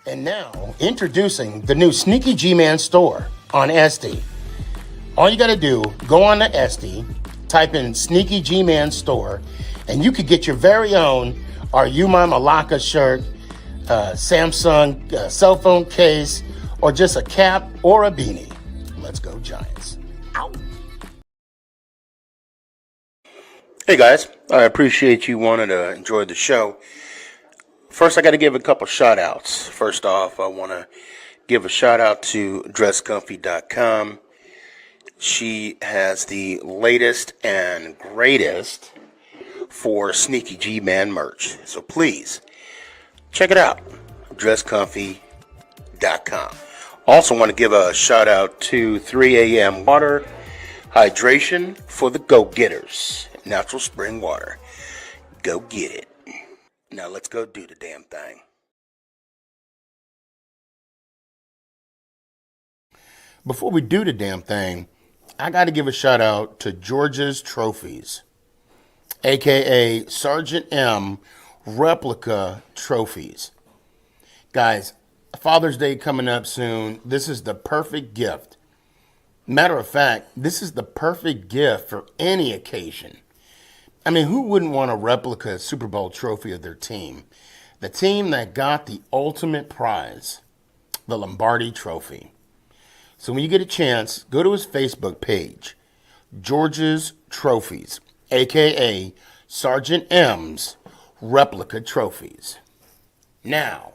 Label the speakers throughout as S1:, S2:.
S1: And now, introducing the new Sneaky G-Man store on SD. All you got to do, go on to SD, type in Sneaky G-Man store, and you could get your very own Are You My Malacca shirt, Samsung cell phone case, or just a cap or a beanie. Let's go Giants. Ow. Hey guys, I appreciate you wanting to enjoy the show. First, I got to give a couple shout outs. First off, I want to give a shout out to dresscomfy.com. She has the latest and greatest for Sneaky G-Man merch. So please, check it out. dresscomfy.com. Also want to give a shout out to 3 a.m. Water Hydration for the go-getters. Natural spring water. Go get it. Now let's go do the damn thing. Before we do the damn thing, I got to give a shout out to George's Trophies, aka Sergeant M replica trophies. Guys, Father's Day coming up soon. This is the perfect gift. Matter of fact, this is the perfect gift for any occasion. I mean, who wouldn't want a replica Super Bowl trophy of their team? The team that got the ultimate prize, the Lombardi Trophy. So when you get a chance, go to his Facebook page, George's Trophies, a.k.a. Sergeant M's Replica Trophies. Now,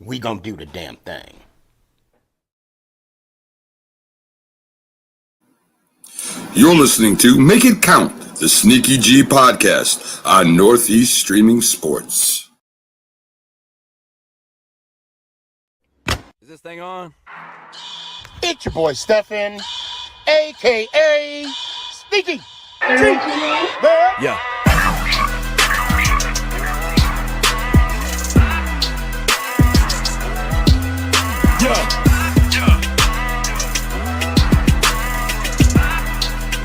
S1: we gonna do the damn thing.
S2: You're listening to Make It Count, the Sneaky G podcast on Northeast Streaming Sports.
S3: Is this thing on?
S1: It's your boy Stefan, a.k.a. Sneaky.
S3: Yeah.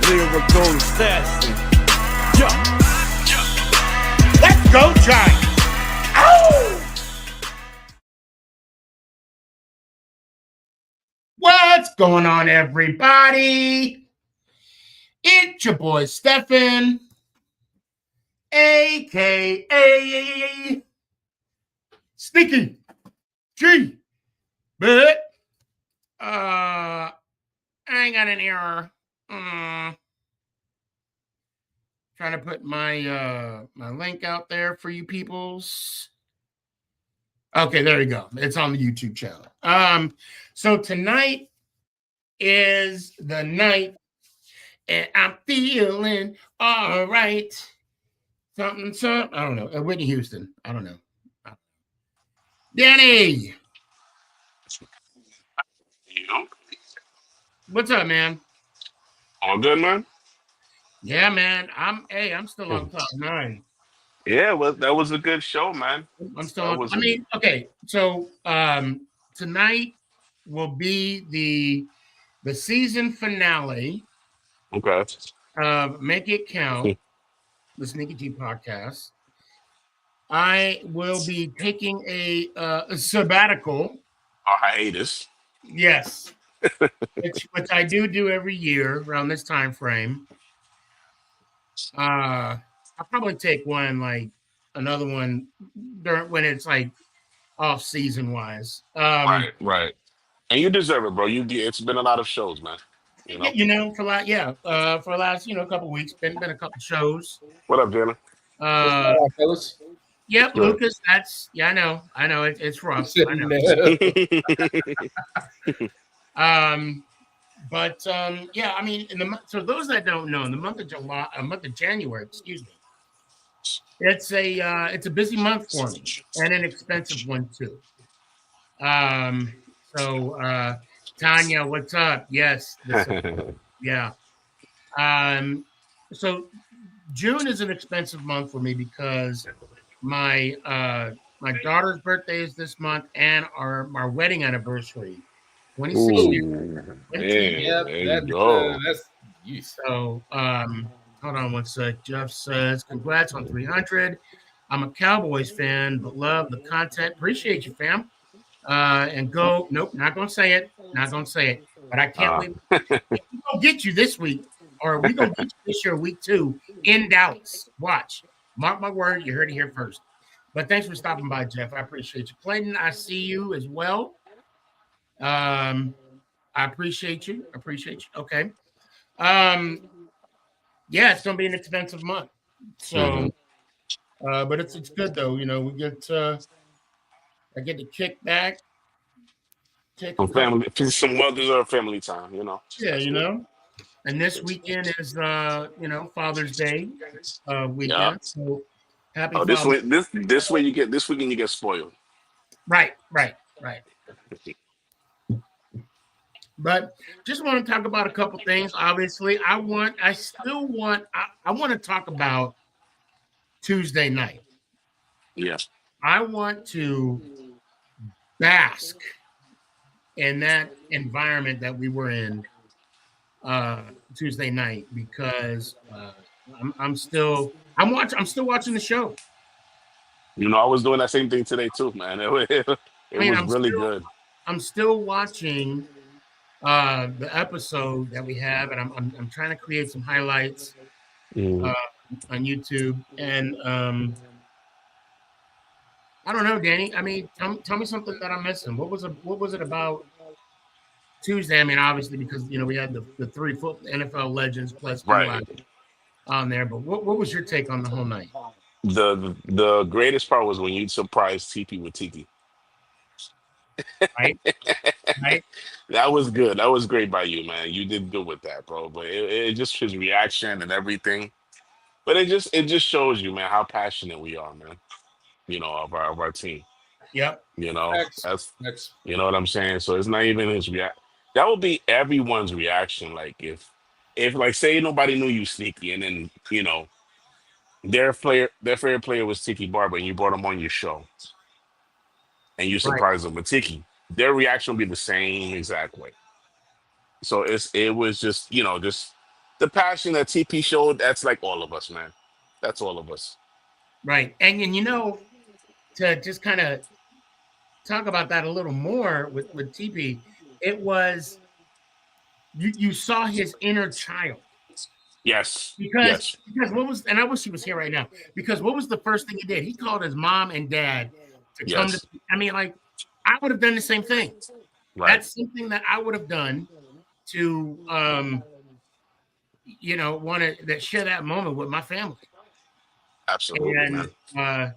S3: Lyrical assassin.
S1: Let's go Giants. Ow! What's going on, everybody? It's your boy Stefan, a.k.a. Sneaky G. But I ain't got an error. Trying to put my my link out there for you peoples. Okay, there you go. It's on the YouTube channel. So tonight is the night, and I'm feeling all right. Something. I don't know. Whitney Houston. I don't know. Danny. What's up, man?
S4: All good, man?
S1: Yeah, man. I'm still on top 9.
S4: Yeah, well, that was a good show, man.
S1: I'm still on. I mean, okay. So tonight will be the season finale of Make It Count, the Sneaky G podcast. I will be taking a sabbatical.
S4: A hiatus.
S1: Yes. which I do every year around this time frame. I'll probably take another one when it's like off season wise.
S4: Right. And you deserve it, bro. It's been a lot of shows, man.
S1: For the last couple weeks, been a couple shows.
S4: What up, Jenna?
S1: Phyllis? Yep, good. Lucas. I know. It's rough. I know. Yeah, I mean, so those that don't know, in the month of January, it's a busy month for me and an expensive one too. So Tanya, what's up? Yes, yeah. So June is an expensive month for me because my daughter's birthday is this month and our wedding anniversary. 26 years.
S4: Yeah, there you go.
S1: So, hold on one sec. Jeff says, congrats on 300.
S5: I'm a Cowboys fan, but love the content. Appreciate you, fam. And go. Nope, not gonna say it. Not gonna say it. But I can't wait. We're gonna get you this week, or we're gonna get you this year, week 2 in Dallas. Watch. Mark my word. You heard it here first. But thanks for stopping by, Jeff. I appreciate you. Clayton, I see you as well. I appreciate you. Okay. Yeah, it's gonna be an expensive month. So but it's good though. We get I get to kick back, take a
S4: Some
S5: couple.
S4: family, some well-deserved family time.
S5: Yeah,
S4: That's good.
S5: And this weekend is Father's Day
S4: Yeah.
S5: weekend. So happy
S4: Oh, this
S5: Father.
S4: way, this way you get this weekend you get spoiled.
S5: Right. But just want to talk about a couple things. Obviously, I want to talk about Tuesday night.
S4: Yeah.
S5: I want to bask in that environment that we were in Tuesday night because I'm still watching the show.
S4: I was doing that same thing today too, man. It
S5: I mean,
S4: was really good.
S5: I'm still watching the episode that we have, and I'm trying to create some highlights
S4: Mhm.
S5: on YouTube. And I don't know, Danny. I mean, tell me something that I'm missing. What was it about Tuesday? I mean, obviously because we had the 3 NFL legends plus Eli
S4: Right.
S5: on there. But what was your take on the whole night?
S4: The greatest part was when you surprised TP with Tiki.
S5: Right, right,
S4: That was good. That was great by you, man. You did good with that, bro. But it just his reaction and everything. But it just shows you, man, how passionate we are, man. Of our team.
S5: yep,
S6: X,
S4: That's
S6: X.
S4: what I'm saying. So it's not even his react. That would be everyone's reaction. Like if like say nobody knew you Sneaky, and then their favorite player was Tiki Barber, and you brought him on your show, and you
S5: right,
S4: surprised them with Tiki, their reaction would be the same exact way. So it was just the passion that TP showed. That's like all of us, man. That's all of us.
S5: right. And to just kind of talk about that a little more with TP, it was you saw his inner child
S4: Yes,
S5: because
S4: yes,
S5: what was, and I wish he was here right now, because what was the first thing he did? He called his mom and dad to come to.
S4: yes.
S5: I mean, like I would have done the same thing.
S4: Right.
S5: That's something that I would have done to want to share that moment with my family.
S4: Absolutely,
S5: And
S4: man.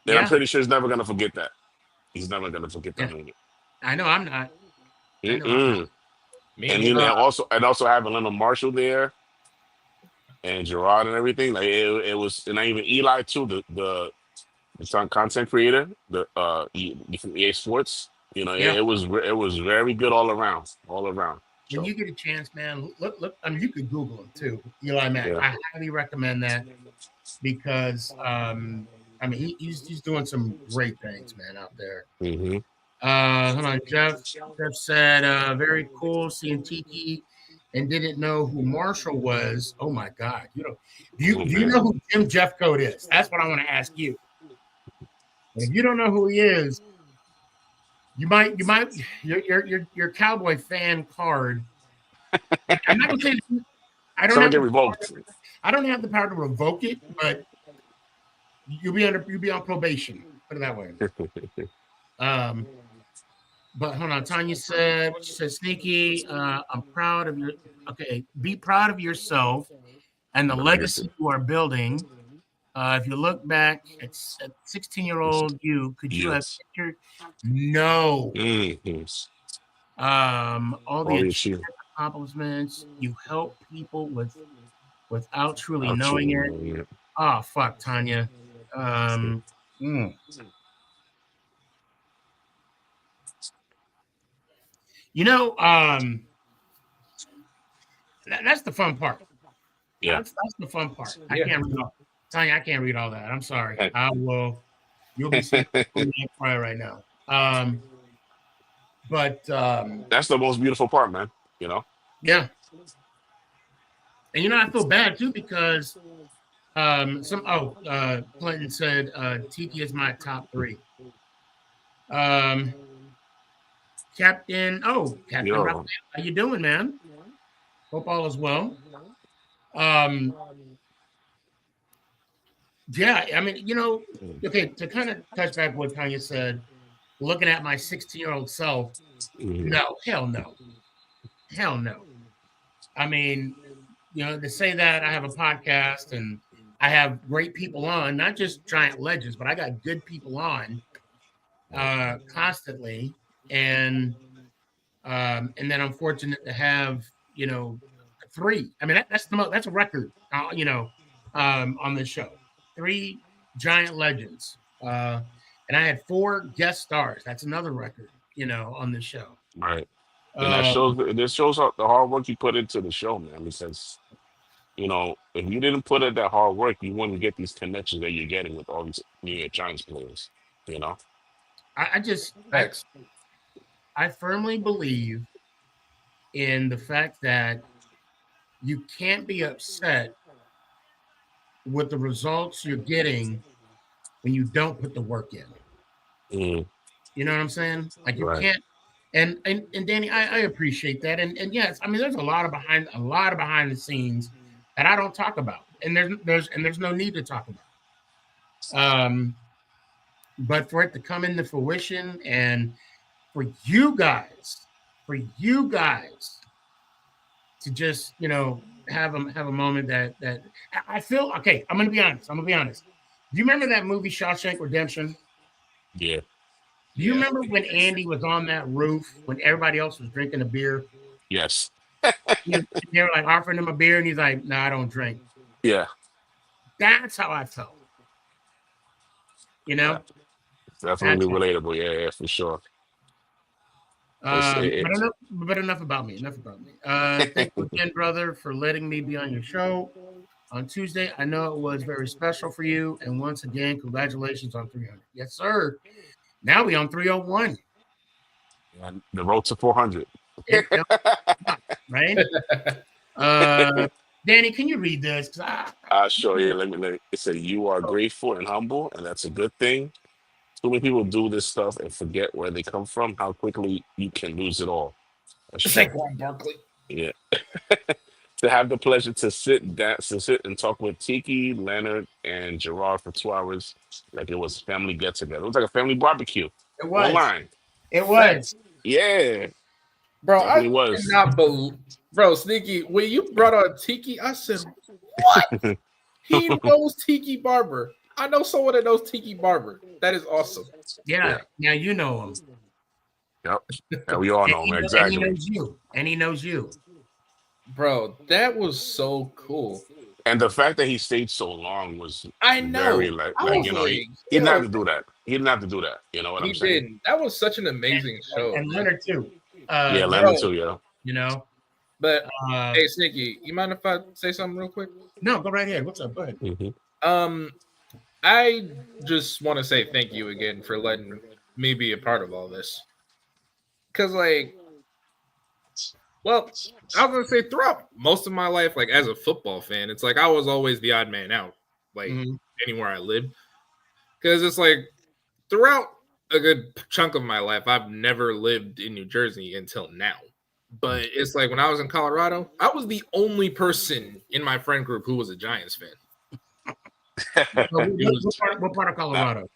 S4: And I'm
S5: yeah,
S4: pretty sure he's never gonna forget that. He's never gonna forget that
S5: yeah,
S4: moment.
S5: I know I'm not. I know I'm not.
S4: Mm-mm.
S6: Me
S4: And
S6: neither.
S4: also having Leonard Marshall there and Gerard and everything. Like it was, and even Eli too, the content creator, from EA Sports.
S5: Yeah.
S4: It was very good all around, all around.
S5: When
S4: So
S5: you get a chance, man, look. I mean, you could Google him too, Eli Mack.
S4: yeah.
S5: I highly recommend that because I mean, he's doing some great things, man, out there.
S4: Hmm.
S5: Hold on, Jeff. Jeff said, "Very cool seeing Tiki, and didn't know who Marshall was. Oh my God,
S4: Oh
S5: do you
S4: man.
S5: know who Jim Jeffcoat is? That's what I want to ask you. And if you don't know who he is, you might your Cowboy fan card. I'm not gonna say I don't
S4: Someone
S5: have
S4: get
S5: the
S4: revoked.
S5: I don't have the power to revoke it, but you'll be on probation. Put it that way. Um, but hold on, Tanya said what she said, Sneaky. I'm proud of your okay. Be proud of yourself and the legacy you are building. If you look back at 16-year-old you, could you have
S4: Yes.
S5: pictured? No.
S4: Hmm.
S5: All the
S4: All the
S5: achievements,
S4: achievement.
S5: accomplishments you help people without truly knowing it.
S4: Actually, yeah.
S5: Oh fuck, Tanya. Um, mm. You know, that's the fun part.
S4: Yeah.
S5: That's the fun part. I
S6: Yeah.
S5: can't read all. Tanya, I can't read all that. I'm sorry. I will. You'll be seeing me cry right now. But
S4: That's the most beautiful part, man.
S5: yeah, and I feel bad too because Clinton said Tiki is my top 3. Um, Captain Raphael,
S4: Yo,
S5: how you doing, man? Hope all is well. Um, yeah, I mean, okay, to kind of touch back what Tanya said, looking at my 16-year-old self,
S4: mhm,
S5: no, hell no, hell no. I mean, to say that I have a podcast and I have great people on, not just giant legends, but I got good people on constantly, and then I'm fortunate to have 3. I mean, that's a record, on this show. 3 giant legends, and I had 4 guest stars. That's another record, on this show.
S4: right. And that
S5: Um,
S4: shows this shows how the hard work you put into the show, man. Because if you didn't put in that hard work, you wouldn't get these connections that you're getting with all these New York Giants players. You know.
S5: I just
S6: Thanks.
S5: I firmly believe in the fact that you can't be upset with the results you're getting when you don't put the work in.
S4: Mm,
S5: You know what I'm saying? Like you
S4: right.
S5: can't. And Danny, I appreciate that. And yes, I mean, there's a lot of behind the scenes that I don't talk about, and there's no need to talk about. Um, but for it to come into fruition, and for you guys, to just have a moment that I feel okay. I'm gonna be honest. Do you remember that movie Shawshank Redemption?
S4: Yeah.
S5: Do you
S6: Yeah.
S5: remember when Andy was on that roof when everybody else was drinking a beer?
S4: Yes.
S5: They were like offering him a beer, and he's like, "No, I don't drink."
S4: Yeah.
S5: That's how I felt. You
S4: Yeah.
S5: know,
S4: It's definitely
S5: that's how.
S4: relatable. Yeah. Yeah. For sure. It's
S5: But
S4: it.
S5: enough about me. Enough about me. Thank you again, brother, for letting me be on your show on Tuesday. I know it was very special for you, and once again, congratulations on 300. Yes, sir. Now we on 301.
S4: And the road to 400.
S5: It don't stop, right? Uh, Danny, can you read this? 'Cause
S4: Sure. Yeah. Let me. It said you are grateful and humble, and that's a good thing. Too many people do this stuff and forget where they come from, how quickly you can lose it all. That's true.
S5: Saquon Barkley.
S4: Yeah. To have the pleasure to sit and talk with Tiki, Leonard, and Gerard for 2 hours, like it was family get together. It was like a family barbecue
S5: It was.
S4: online.
S5: It was.
S6: Thanks.
S4: Yeah,
S6: Bro, I
S4: definitely was.
S6: cannot believe, bro, Sneaky, when you brought on Tiki, I said, what? He knows Tiki Barber. I know someone that knows Tiki Barber. That is awesome.
S5: Yeah.
S4: Yeah.
S5: Now you know him.
S4: Yep. And we all know, man.
S5: And he
S4: Exactly.
S5: knows you. And he knows you.
S6: Bro, that was so cool.
S4: And the fact that he stayed so long was
S6: I know.
S4: very like
S6: I
S4: like
S6: was
S4: he
S6: like,
S4: didn't
S6: yo,
S4: have to do that. He didn't have to do that. You know what
S6: he
S4: I'm saying?
S6: did. That was such an amazing show.
S5: And Leonard too.
S4: Yeah,
S5: Leonard,
S4: Leonard too. Yeah.
S5: you know.
S6: But
S5: Uh,
S6: hey, Sneaky, you mind if I say something real quick?
S5: no, go right ahead. What's up? Go ahead.
S6: I just want to say thank you again for letting me be a part of all this. Cause well, I was gonna say throughout most of my life, like as a football fan, it's like I was always the odd man out, like anywhere I lived. Cause it's like throughout a good chunk of my life, I've never lived in New Jersey until now. But it's like when I was in Colorado, I was the only person in my friend group who was a Giants fan.
S5: What part of Colorado?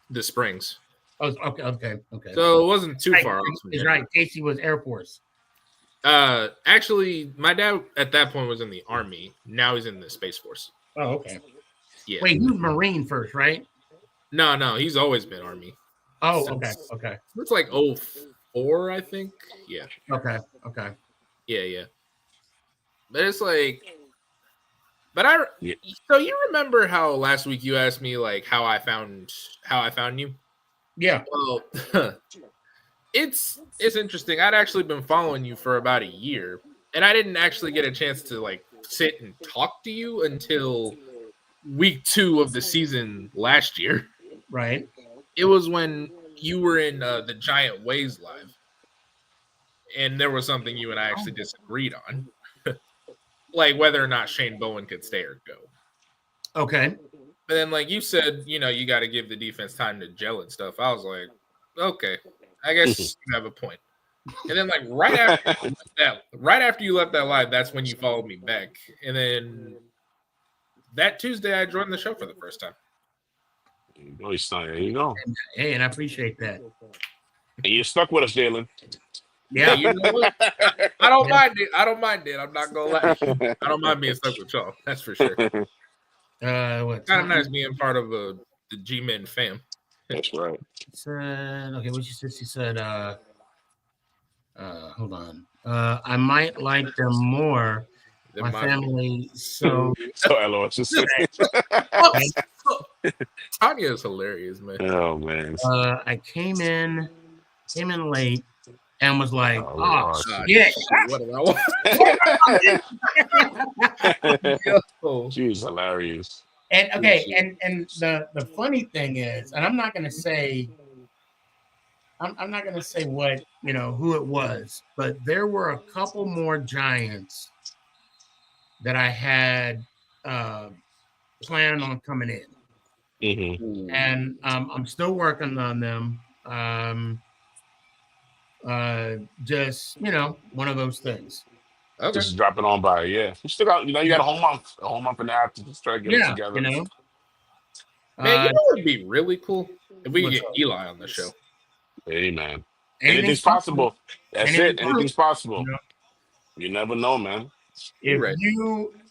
S6: The Springs.
S5: Oh, okay.
S6: So it wasn't too
S5: Right,
S6: far off. From
S5: he's
S6: here.
S5: right. Casey was Air Force.
S6: Actually, my dad at that point was in the Army. Now he's in the Space Force.
S5: Oh, okay.
S6: Yeah.
S5: Wait, he was Marine first, right?
S6: No, he's always been Army.
S5: Oh,
S6: Since-
S5: okay.
S6: It's like 04, I think. Yeah.
S5: Okay.
S6: Yeah. But it's like,
S4: Yeah.
S6: So you remember how last week you asked me like how I found you?
S5: Yeah.
S6: Well, it's interesting. I'd actually been following you for about a year, and I didn't actually get a chance to like sit and talk to you until week 2 of the season last year.
S5: Right.
S6: It was when you were in the Giant Ways live, and there was something you and I actually disagreed on, like whether or not Shane Bowen could stay or go.
S5: Okay.
S6: But then, like you said, you know, you got to give the defense time to gel and stuff. I was like, okay, I guess you have a point. And then, like right after you left that live, that's when you followed me back. And then that Tuesday, I joined the show for the first time.
S4: There you go.
S5: Hey, and I appreciate that.
S4: And you stuck with us, Jalen.
S5: Yeah,
S6: you know what? I don't mind it. I don't mind it. I'm not gonna lie. I don't mind being stuck with y'all. That's for sure.
S5: What?
S6: Kind of nice being part of the G-Men fam.
S4: That's right.
S5: Said okay. What she said? She said, hold on. I might like them more. My family. So
S4: LOL.
S6: Tanya is hilarious, man.
S4: Oh man.
S5: I came in late and was like,
S6: God,
S5: yeah.
S6: What did I want?
S4: She's hilarious.
S5: And okay, and the funny thing is, and I'm not gonna say what who it was, but there were a couple more Giants that I had planned on coming in.
S4: Mm-hmm.
S5: And I'm still working on them. Just one of those things.
S6: Okay.
S4: Just drop it on by. Yeah, you still got you got a whole month and a half to just try to get it together.
S6: Man, what would be really cool if we could get Eli on the show.
S4: Hey man, anything's possible. That's it. Anything's possible. You never know, man.
S5: If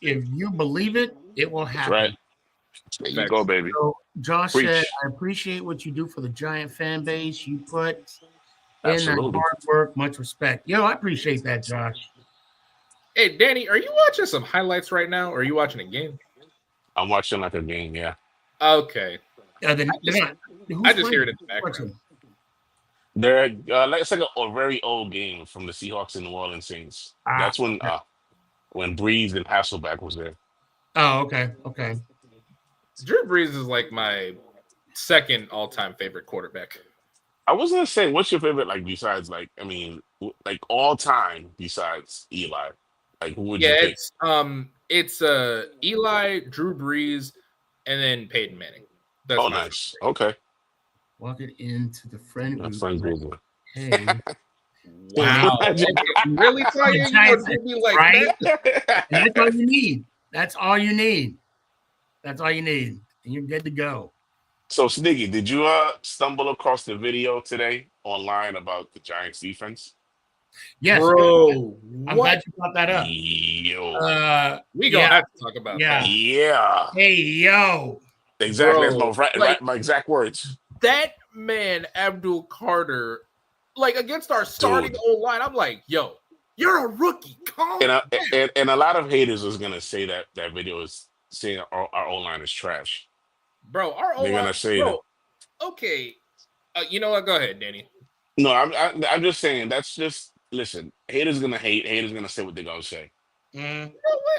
S5: you believe it, it will happen.
S4: That's right. There you go, baby.
S5: So Josh said, I appreciate what you do for the Giant fan base. You put in that hard work. Much respect. I appreciate that, Josh.
S6: Hey, Danny, are you watching some highlights right now, or are you watching a game?
S4: I'm watching like a game, yeah.
S6: Okay.
S5: I
S6: just hear it in the background.
S4: They're it's like a very old game from the Seahawks and New Orleans Saints. That's when Breeze and Hasselbeck was there.
S5: Oh, okay. Okay.
S6: Drew Brees is like my second all-time favorite quarterback.
S4: I was gonna say, what's your favorite? Like besides, all time besides Eli, who would you pick?
S6: It's Eli, Drew Brees, and then Peyton Manning. That's
S4: nice. Okay.
S5: Walking into the friend group.
S4: Hey.
S5: Wow.
S6: Really tell you like
S5: right? That's all you need. That's all you need. And you're good to go.
S4: So, Sneaky, did you stumble across the video today online about the Giants defense?
S5: Yes,
S6: bro.
S5: I'm glad you brought that up.
S4: Yo.
S6: We gonna have to talk about that.
S4: Yeah.
S5: Hey, yo.
S4: Exactly. That's my exact words.
S6: That man, Abdul Carter, against our starting O-line, I'm like, yo, you're a rookie. Calm down.
S4: And a lot of haters was gonna say that video is saying our O-line is trash.
S6: Bro, our O-line.
S4: They're gonna say that.
S6: Okay. You know what? Go ahead, Danny.
S4: No, I'm just saying that's just listen. Haters gonna hate. Haters gonna say what they're gonna say.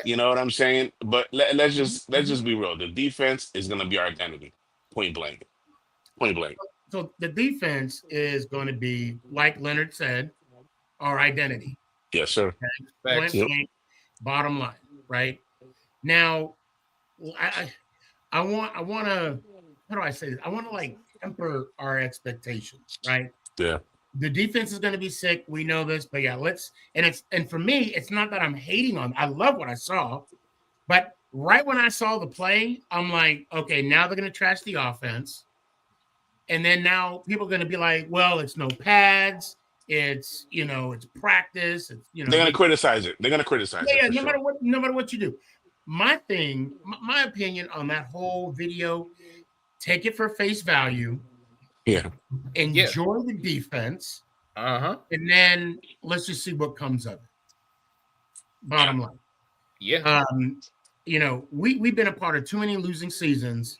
S4: You know what I'm saying? But let's just be real. The defense is gonna be our identity. Point blank.
S5: So the defense is going to be, like Leonard said, our identity.
S4: Yes, sir.
S5: Okay? Point blank, bottom line, right? Now, I want to. How do I say this? I want to temper our expectations, right?
S4: Yeah.
S5: The defense is going to be sick. We know this, but yeah, and for me, it's not that I'm hating on. I love what I saw, but right when I saw the play, I'm like, okay, now they're going to trash the offense, and then now people are going to be like, well, it's no pads, it's it's practice, it's
S4: they're going to criticize it. They're going to criticize it.
S5: Yeah, no matter what you do. My opinion on that whole video, take it for face value.
S4: Yeah.
S5: Enjoy the defense.
S6: And
S5: then let's just see what comes of it. Bottom line.
S6: Yeah.
S5: We've been a part of too many losing seasons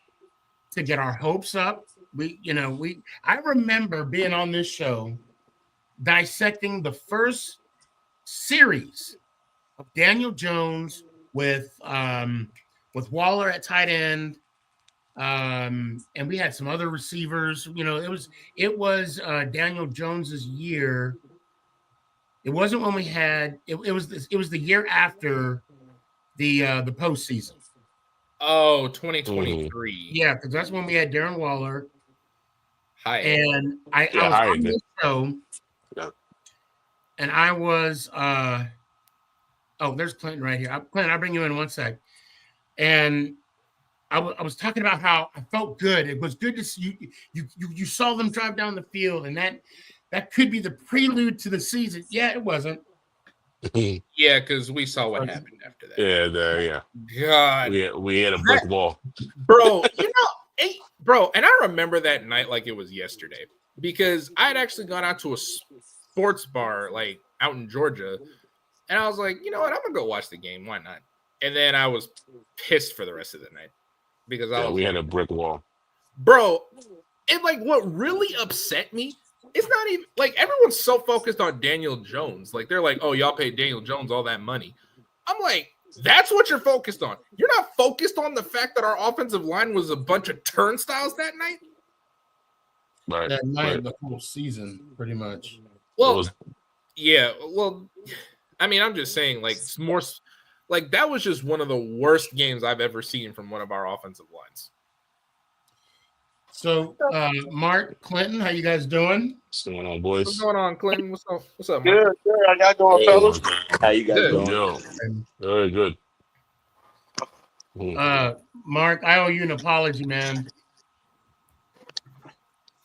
S5: to get our hopes up. I remember being on this show dissecting the first series of Daniel Jones with Waller at tight end. And we had some other receivers. It was Daniel Jones's year. It wasn't when we had it was the year after the postseason.
S6: Oh, 2023.
S5: Yeah, because that's when we had Darren Waller.
S6: Hi.
S5: And I was
S4: Hyatt
S5: on
S4: did.
S5: this show,
S4: Yeah.
S5: and I was oh, there's Clinton right here. Clinton, I'll bring you in one sec. And I was talking about how I felt good. It was good to see you saw them drive down the field, and that could be the prelude to the season. Yeah, it wasn't.
S6: Yeah, because we saw what happened after that.
S4: Yeah.
S6: God,
S4: We had a brick wall.
S6: bro. Bro, and I remember that night like it was yesterday because I had actually gone out to a sports bar like out in Georgia, and I was like, you know what, I'm gonna go watch the game. Why not? And then I was pissed for the rest of the night because
S4: We had a brick wall.
S6: Bro, and like what really upset me, it's not even like everyone's so focused on Daniel Jones. Like they're like, oh, y'all paid Daniel Jones all that money. I'm like, that's what you're focused on. You're not focused on the fact that our offensive line was a bunch of turnstiles that night.
S4: Right.
S5: That night, the whole season, pretty much.
S6: Well, yeah. Well, I mean, I'm just saying, like, it's more like that was just one of the worst games I've ever seen from one of our offensive lines.
S5: So, Mark, Clinton, how you guys doing?
S4: What's going on, boys?
S6: What's going on, Clinton? What's up? What's up, Mark?
S7: Good. How y'all doing, fellas?
S8: How you guys
S6: Good.
S8: doing?
S4: Yo, very good.
S5: Mark, I owe you an apology, man.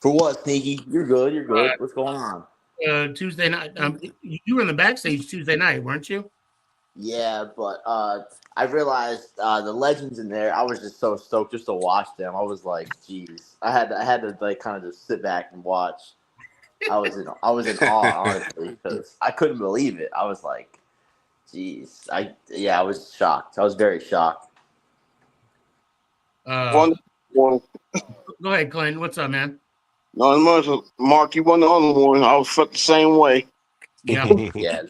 S8: For what, Sneaky? You're good. You're good. What's going on?
S5: Tuesday night. You were in the backstage Tuesday night, weren't you?
S8: Yeah, but I realized the legends in there. I was just so stoked just to watch them. I was like, geez, I had to like kind of just sit back and watch. I was in awe, honestly, because I couldn't believe it. I was like, geez, I was shocked. I was very shocked.
S7: One.
S5: Go ahead, Clinton. What's up, man?
S7: No, much, Mark. You wasn't the only one. I was felt the same way.
S5: Yeah.
S8: Yeah.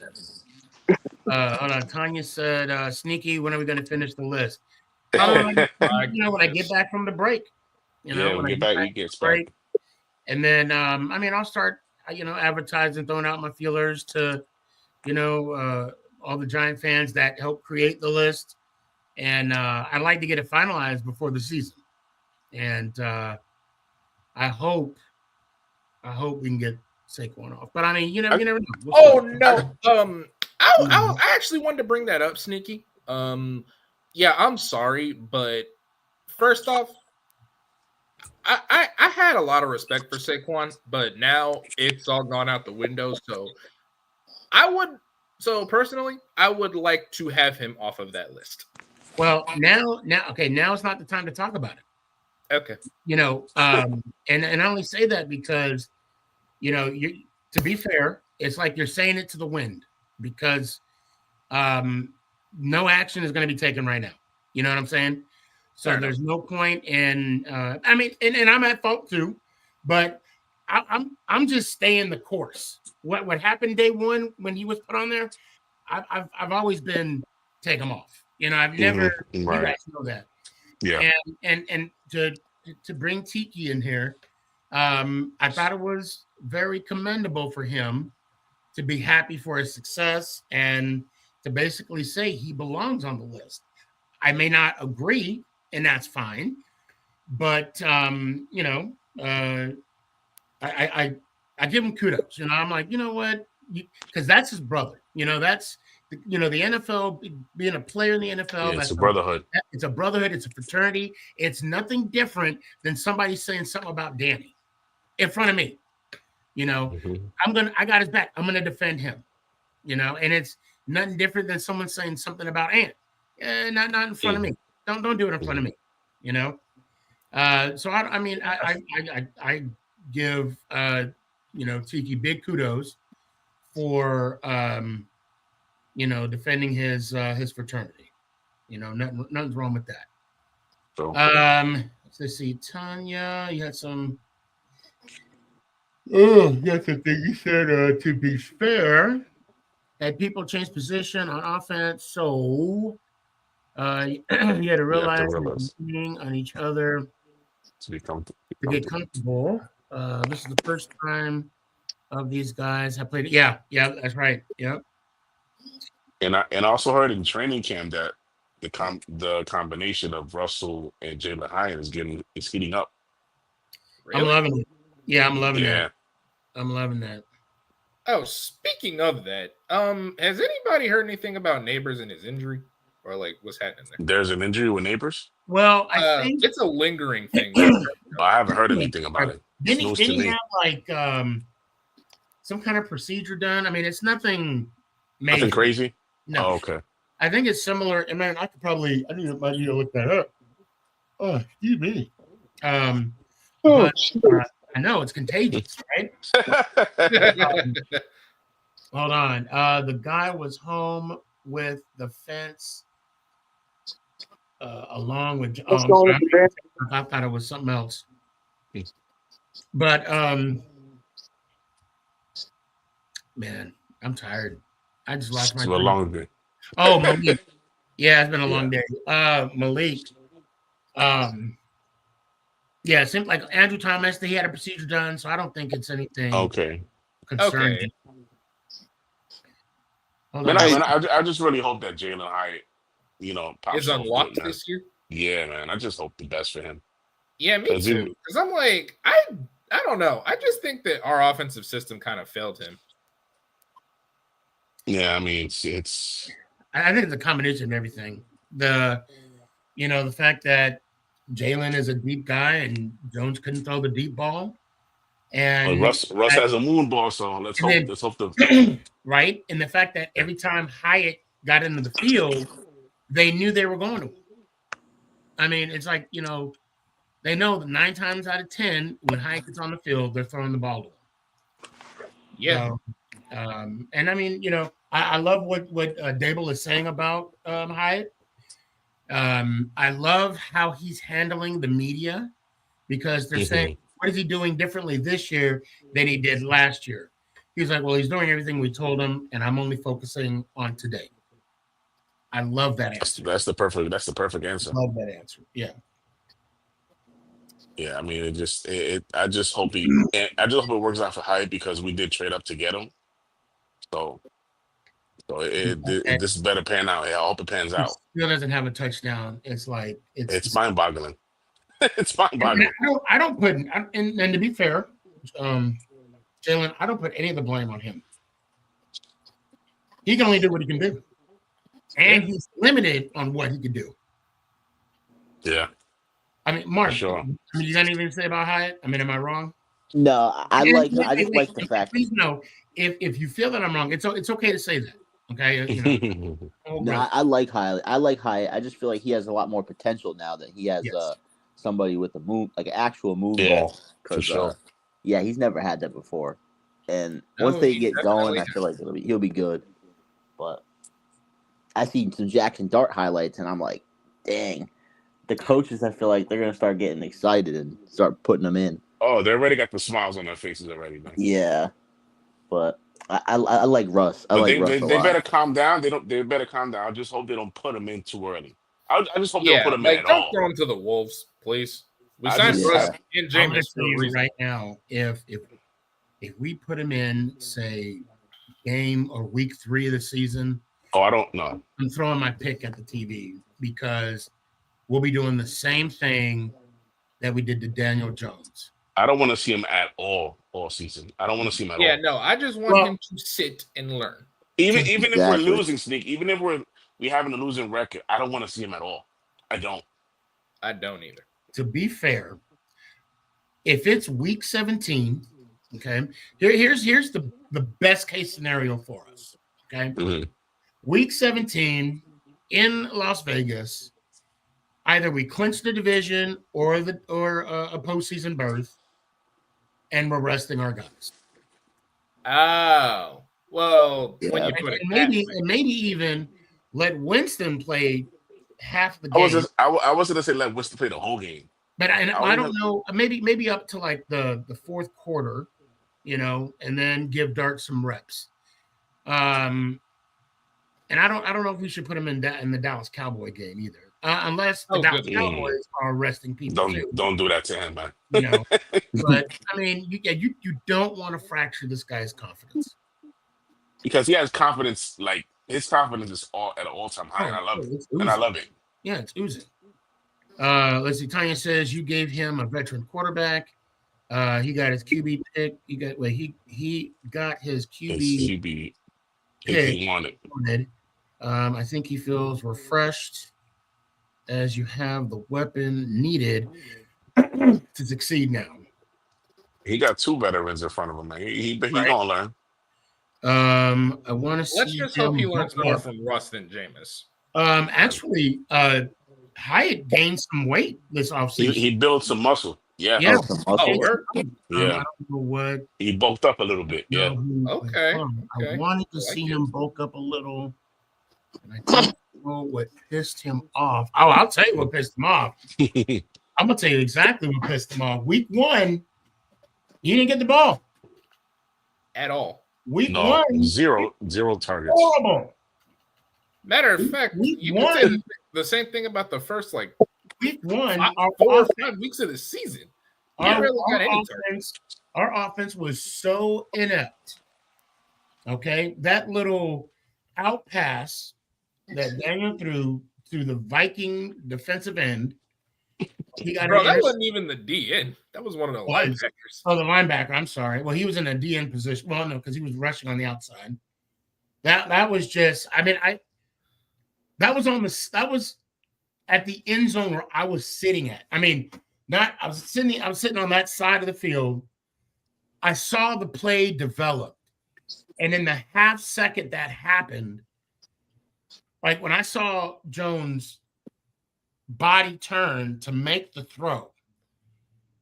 S5: Hold on. Tanya said, Sneaky, when are we going to finish the list? When I get back from the break.
S4: When we get back, we get
S5: break. And then, I'll start, advertising, throwing out my feelers to, all the Giant fans that help create the list. And I'd like to get it finalized before the season. And I hope we can get Saquon off. But you never know.
S6: No. I actually wanted to bring that up, Sneaky. Yeah, I'm sorry, but first off, I had a lot of respect for Saquon, but now it's all gone out the window. So personally, I would like to have him off of that list.
S5: Well, now it's not the time to talk about it.
S6: Okay.
S5: And I only say that because, to be fair, it's like you're saying it to the wind because no action is going to be taken right now. You know what I'm saying? So there's no point in, and I'm at fault too, but I'm just staying the course. What happened day one when he was put on there, I've always been take him off. I've never, you guys know that.
S4: Yeah.
S5: And to bring Tiki in here, I thought it was very commendable for him to be happy for his success and to basically say he belongs on the list. I may not agree, and that's fine, but I give him kudos. I'm like, you know what? Because that's his brother. That's the NFL, being a player in the NFL.
S4: It's a brotherhood.
S5: It's a brotherhood. It's a fraternity. It's nothing different than somebody saying something about Danny in front of me. I got his back. I'm gonna defend him. And it's nothing different than someone saying something about Ant. Not in front of me. Don't do it in front of me. So I give Tiki big kudos for defending his fraternity. Nothing's wrong with that.
S4: So.
S5: Let's see, Tanya, you had some. Oh, that's the thing you said. To be fair, that people change position on offense, so you had to realize on each other
S4: to
S5: get comfortable. This is the first time of these guys have played. Yeah, that's right. Yep.
S4: And I also heard in training camp that the combination of Russell and Jalen Hyatt is heating up.
S5: I'm loving it. Yeah, I'm loving
S4: Yeah.
S5: that. I'm loving that.
S6: Oh, speaking of that, has anybody heard anything about Neighbors and his injury, or like what's happening there?
S4: There's an injury with Neighbors.
S5: Well, I think
S6: it's a lingering thing.
S4: I haven't heard anything about it. It's news to
S5: Didn't he
S4: me.
S5: have like some kind of procedure done? I mean, it's nothing major.
S4: Nothing crazy.
S5: No.
S4: Oh, okay.
S5: I think it's similar. I mean, might need to look that up. Oh, excuse me. But, I know it's contagious, right? Hold on. The guy was home with the fence along with. I thought it was something else. But man, I'm tired. I just lost my.
S4: It's a long day.
S5: Oh, Malik. Yeah, it's been a long day. Malik. Yeah, it seemed like Andrew Thomas, he had a procedure done, so I don't think it's anything concerning.
S6: Okay.
S4: Man, I just really hope that Jalen Hyatt, pops
S6: is unlocked this year.
S4: Yeah, man. I just hope the best for him.
S6: Yeah, me too. Because I'm like, I don't know. I just think that our offensive system kind of failed him.
S4: Yeah, I mean, it's.
S5: I think it's a combination of everything. The fact that Jalen is a deep guy and Jones couldn't throw the deep ball, and
S4: Russ has a moon ball, so let's hope
S5: right. And the fact that every time Hyatt got into the field, they knew they were going to win. I mean, it's like they know that 9 times out of 10 when Hyatt gets on the field, they're throwing the ball to him.
S6: Yeah.
S5: So, and I mean, I love what Dable is saying about Hyatt. I love how he's handling the media because they're saying, what is he doing differently this year than he did last year? He's like, well, he's doing everything we told him, and I'm only focusing on today. I love that answer.
S4: That's the perfect answer.
S5: I love that answer. Yeah.
S4: Yeah, I mean, I just hope it works out for Hyatt because we did trade up to get him. So this better pan out. Yeah, I hope it pans out.
S5: Still doesn't have a touchdown. It's like
S4: it's mind-boggling. It's mind-boggling.
S5: I don't put and to be fair, Jalen, I don't put any of the blame on him. He can only do what he can do, and he's limited on what he can do.
S4: Yeah.
S5: I mean, Mark.
S4: Sure.
S5: I mean, you got anything to say about Hyatt? I mean, am I wrong?
S8: No, I just like the fact.
S5: Please know if you feel that I'm wrong, it's okay to say that. Okay.
S8: No, I like Hyatt. I just feel like he has a lot more potential now that he has somebody with a move, like an actual move ball. Because he's never had that before. And once they get going, I feel like he'll be good. But I see some Jackson Dart highlights, and I'm like, dang. The coaches, I feel like they're gonna start getting excited and start putting them in.
S4: Oh, they already got the smiles on their faces already, man.
S8: Yeah, but I like Russ.
S4: They better calm down. They better calm down. I just hope they don't put him in too early. I just hope they don't put him in at all.
S6: Don't throw him to the wolves, please. We signed Russ and James for a reason.
S5: Right now, if we put him in, say, game or week 3 of the season.
S4: Oh, I don't know.
S5: I'm throwing my pick at the TV because we'll be doing the same thing that we did to Daniel Jones.
S4: I don't want to see him at all season. I don't want to see him at all.
S6: Yeah, no, I just want him to sit and learn.
S4: Even if we're losing, Sneak, even if we having a losing record, I don't want to see him at all. I don't
S6: either.
S5: To be fair, if it's week 17, okay, here's the best case scenario for us. Okay.
S4: Mm-hmm.
S5: Week 17 in Las Vegas. Either we clinch the division or a postseason berth, and we're resting our guys.
S6: Oh, well, when you put it
S5: maybe even let Winston play half the game.
S4: I was going to say let Winston play the whole game, but I
S5: don't know. Maybe up to like the fourth quarter, and then give Dart some reps. And I don't know if we should put him in the Dallas Cowboy game either. Unless the Dallas Cowboys are arresting people.
S4: Don't do that to him, man.
S5: But I mean, you don't want to fracture this guy's confidence
S4: because he has confidence like his confidence is all at an all-time high, and I love it.
S5: It's
S4: And I
S5: oozing.
S4: love it.
S5: Yeah, it's oozing. Let's see. Tanya says you gave him a veteran quarterback. He got his QB pick. He got his
S4: His
S5: QB
S4: QB
S5: pick.
S4: he wanted.
S5: I think he feels refreshed as you have the weapon needed to succeed now.
S4: He got 2 veterans in front of him, man. He
S5: Right.
S4: gonna learn.
S5: I want to see.
S6: Let's just hope he learns more from Russ than Jameis.
S5: Actually, Hyatt gained some weight this offseason.
S4: He built some muscle. Yeah.
S5: Yeah.
S6: Word?
S5: I don't know what.
S4: He bulked up a little bit. Yeah.
S6: Okay.
S5: I wanted to see him bulk up a little, and I don't know what pissed him off. Oh, I'll tell you what pissed him off. I'm gonna tell you exactly what pissed him off. Week 1, he didn't get the ball
S6: at all.
S5: Week 1,
S4: zero targets.
S5: Horrible.
S6: Matter of fact, you can say the same thing about the first
S5: week 1,
S6: 4 or 5 weeks of the season.
S5: Our offense was so inept. Okay, that little out pass that Daniel threw through the Viking defensive end.
S6: That wasn't even the DN. That was one of the linebackers.
S5: Oh, the linebacker. I'm sorry. Well, he was in a DN position. Well, no, because he was rushing on the outside. That was just. I mean, that was at the end zone where I was sitting at. I mean, I was sitting on that side of the field. I saw the play develop, and in the half second that happened, like when I saw Jones' body turn to make the throw,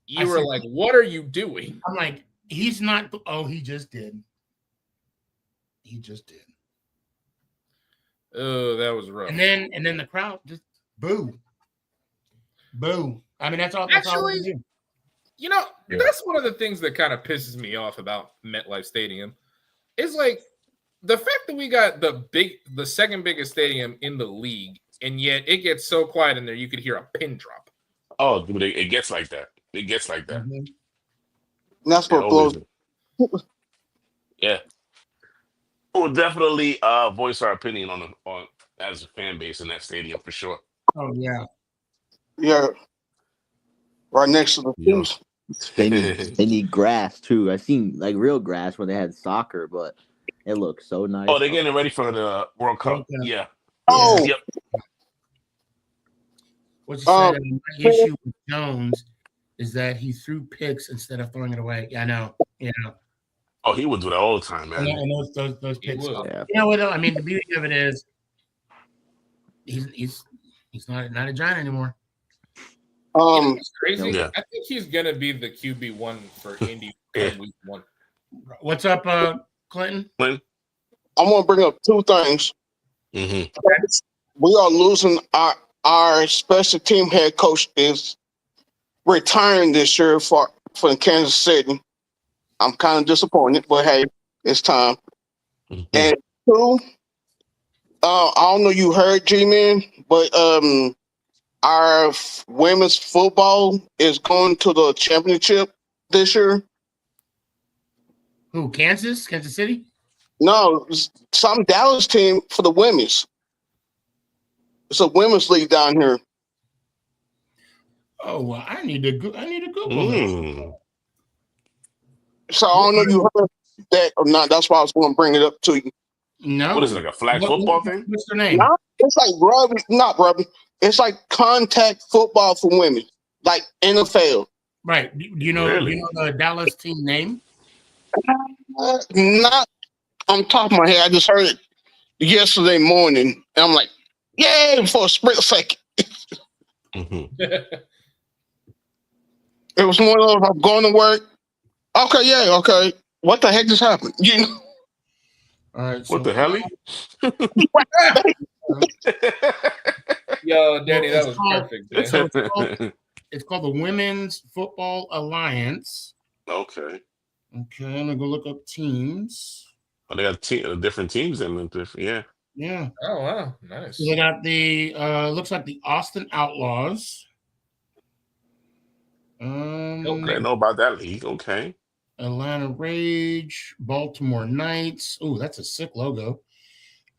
S6: you were like, "What are you doing?"
S5: I'm like, "He's not." Oh, he just did. He just did.
S6: Oh, that was rough.
S5: And then the crowd just boo. I mean, that's all.
S6: Actually, that's one of the things that kind of pisses me off about MetLife Stadium. Is like the fact that we got the second biggest stadium in the league, and yet it gets so quiet in there you could hear a pin drop.
S4: Oh, dude, it gets like that. It gets like that.
S7: Mm-hmm. That's what blows.
S4: Yeah. We'll definitely voice our opinion on as a fan base in that stadium for sure.
S5: Oh yeah.
S7: Yeah. Right next to the field.
S8: They need grass too. I've seen like real grass when they had soccer, but it looks so nice.
S4: Oh, they're getting ready for the World Cup. Yeah.
S7: Oh.
S4: Yep.
S5: What you said, my issue with Jones is that he threw picks instead of throwing it away. Yeah, I know.
S4: Oh, he would do that all the time, man.
S5: And those picks.
S8: Yeah.
S5: You know what? I mean, the beauty of it is he's not a Giant anymore.
S6: It's crazy.
S4: Yeah.
S6: I think he's gonna be the QB1 for Indy week 1.
S5: What's up, Clinton?
S7: I want to bring up 2 things.
S4: Mm-hmm.
S7: We are losing our special team head coach is retiring this year for Kansas City. I'm kind of disappointed, but hey, it's time.
S4: Mm-hmm.
S7: And 2, I don't know you heard, G-Man, but our women's football is going to the championship this year.
S5: Who? Kansas City?
S7: No, some Dallas team for the women's. It's a women's league down here.
S5: Oh, well, I need to Google this.
S7: So I don't know if you heard that or not. That's why I was going to bring it up to you.
S5: No.
S4: What is it, like a flag football thing?
S5: What's their name?
S7: It's like rugby. It's like contact football for women, like NFL.
S5: Right. Do you know the Dallas team name?
S7: Not on top of my head. I just heard it yesterday morning, and I'm like, "Yay!" for a split second. It was one of those. I'm going to work. Okay, yeah, okay. What the heck just happened?
S5: All right.
S4: What the hell?
S6: Yo, Danny, that was perfect. Man.
S5: So it's called the Women's Football Alliance.
S4: Okay.
S5: Okay, I'm gonna go look up teams.
S4: Oh, they got different teams in different. Yeah.
S5: Yeah.
S6: Oh wow, nice.
S5: So they got the looks like the Austin Outlaws.
S4: I didn't know about that league. Okay.
S5: Atlanta Rage, Baltimore Knights. Oh, that's a sick logo.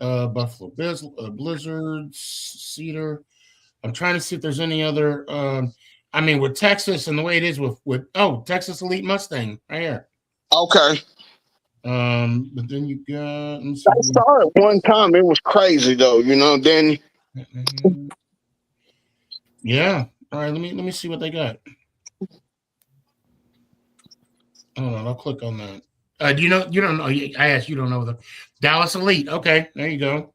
S5: Buffalo Blizzards, Cedar. I'm trying to see if there's any other. With Texas and the way it is with Texas Elite Mustang right here.
S7: Okay.
S5: But then you got.
S7: I saw it one time. It was crazy though. Then.
S5: Yeah. All right. Let me see what they got. Hold on. I'll click on that. Do you know? You don't know. I asked. You don't know the Dallas Elite. Okay. There you go.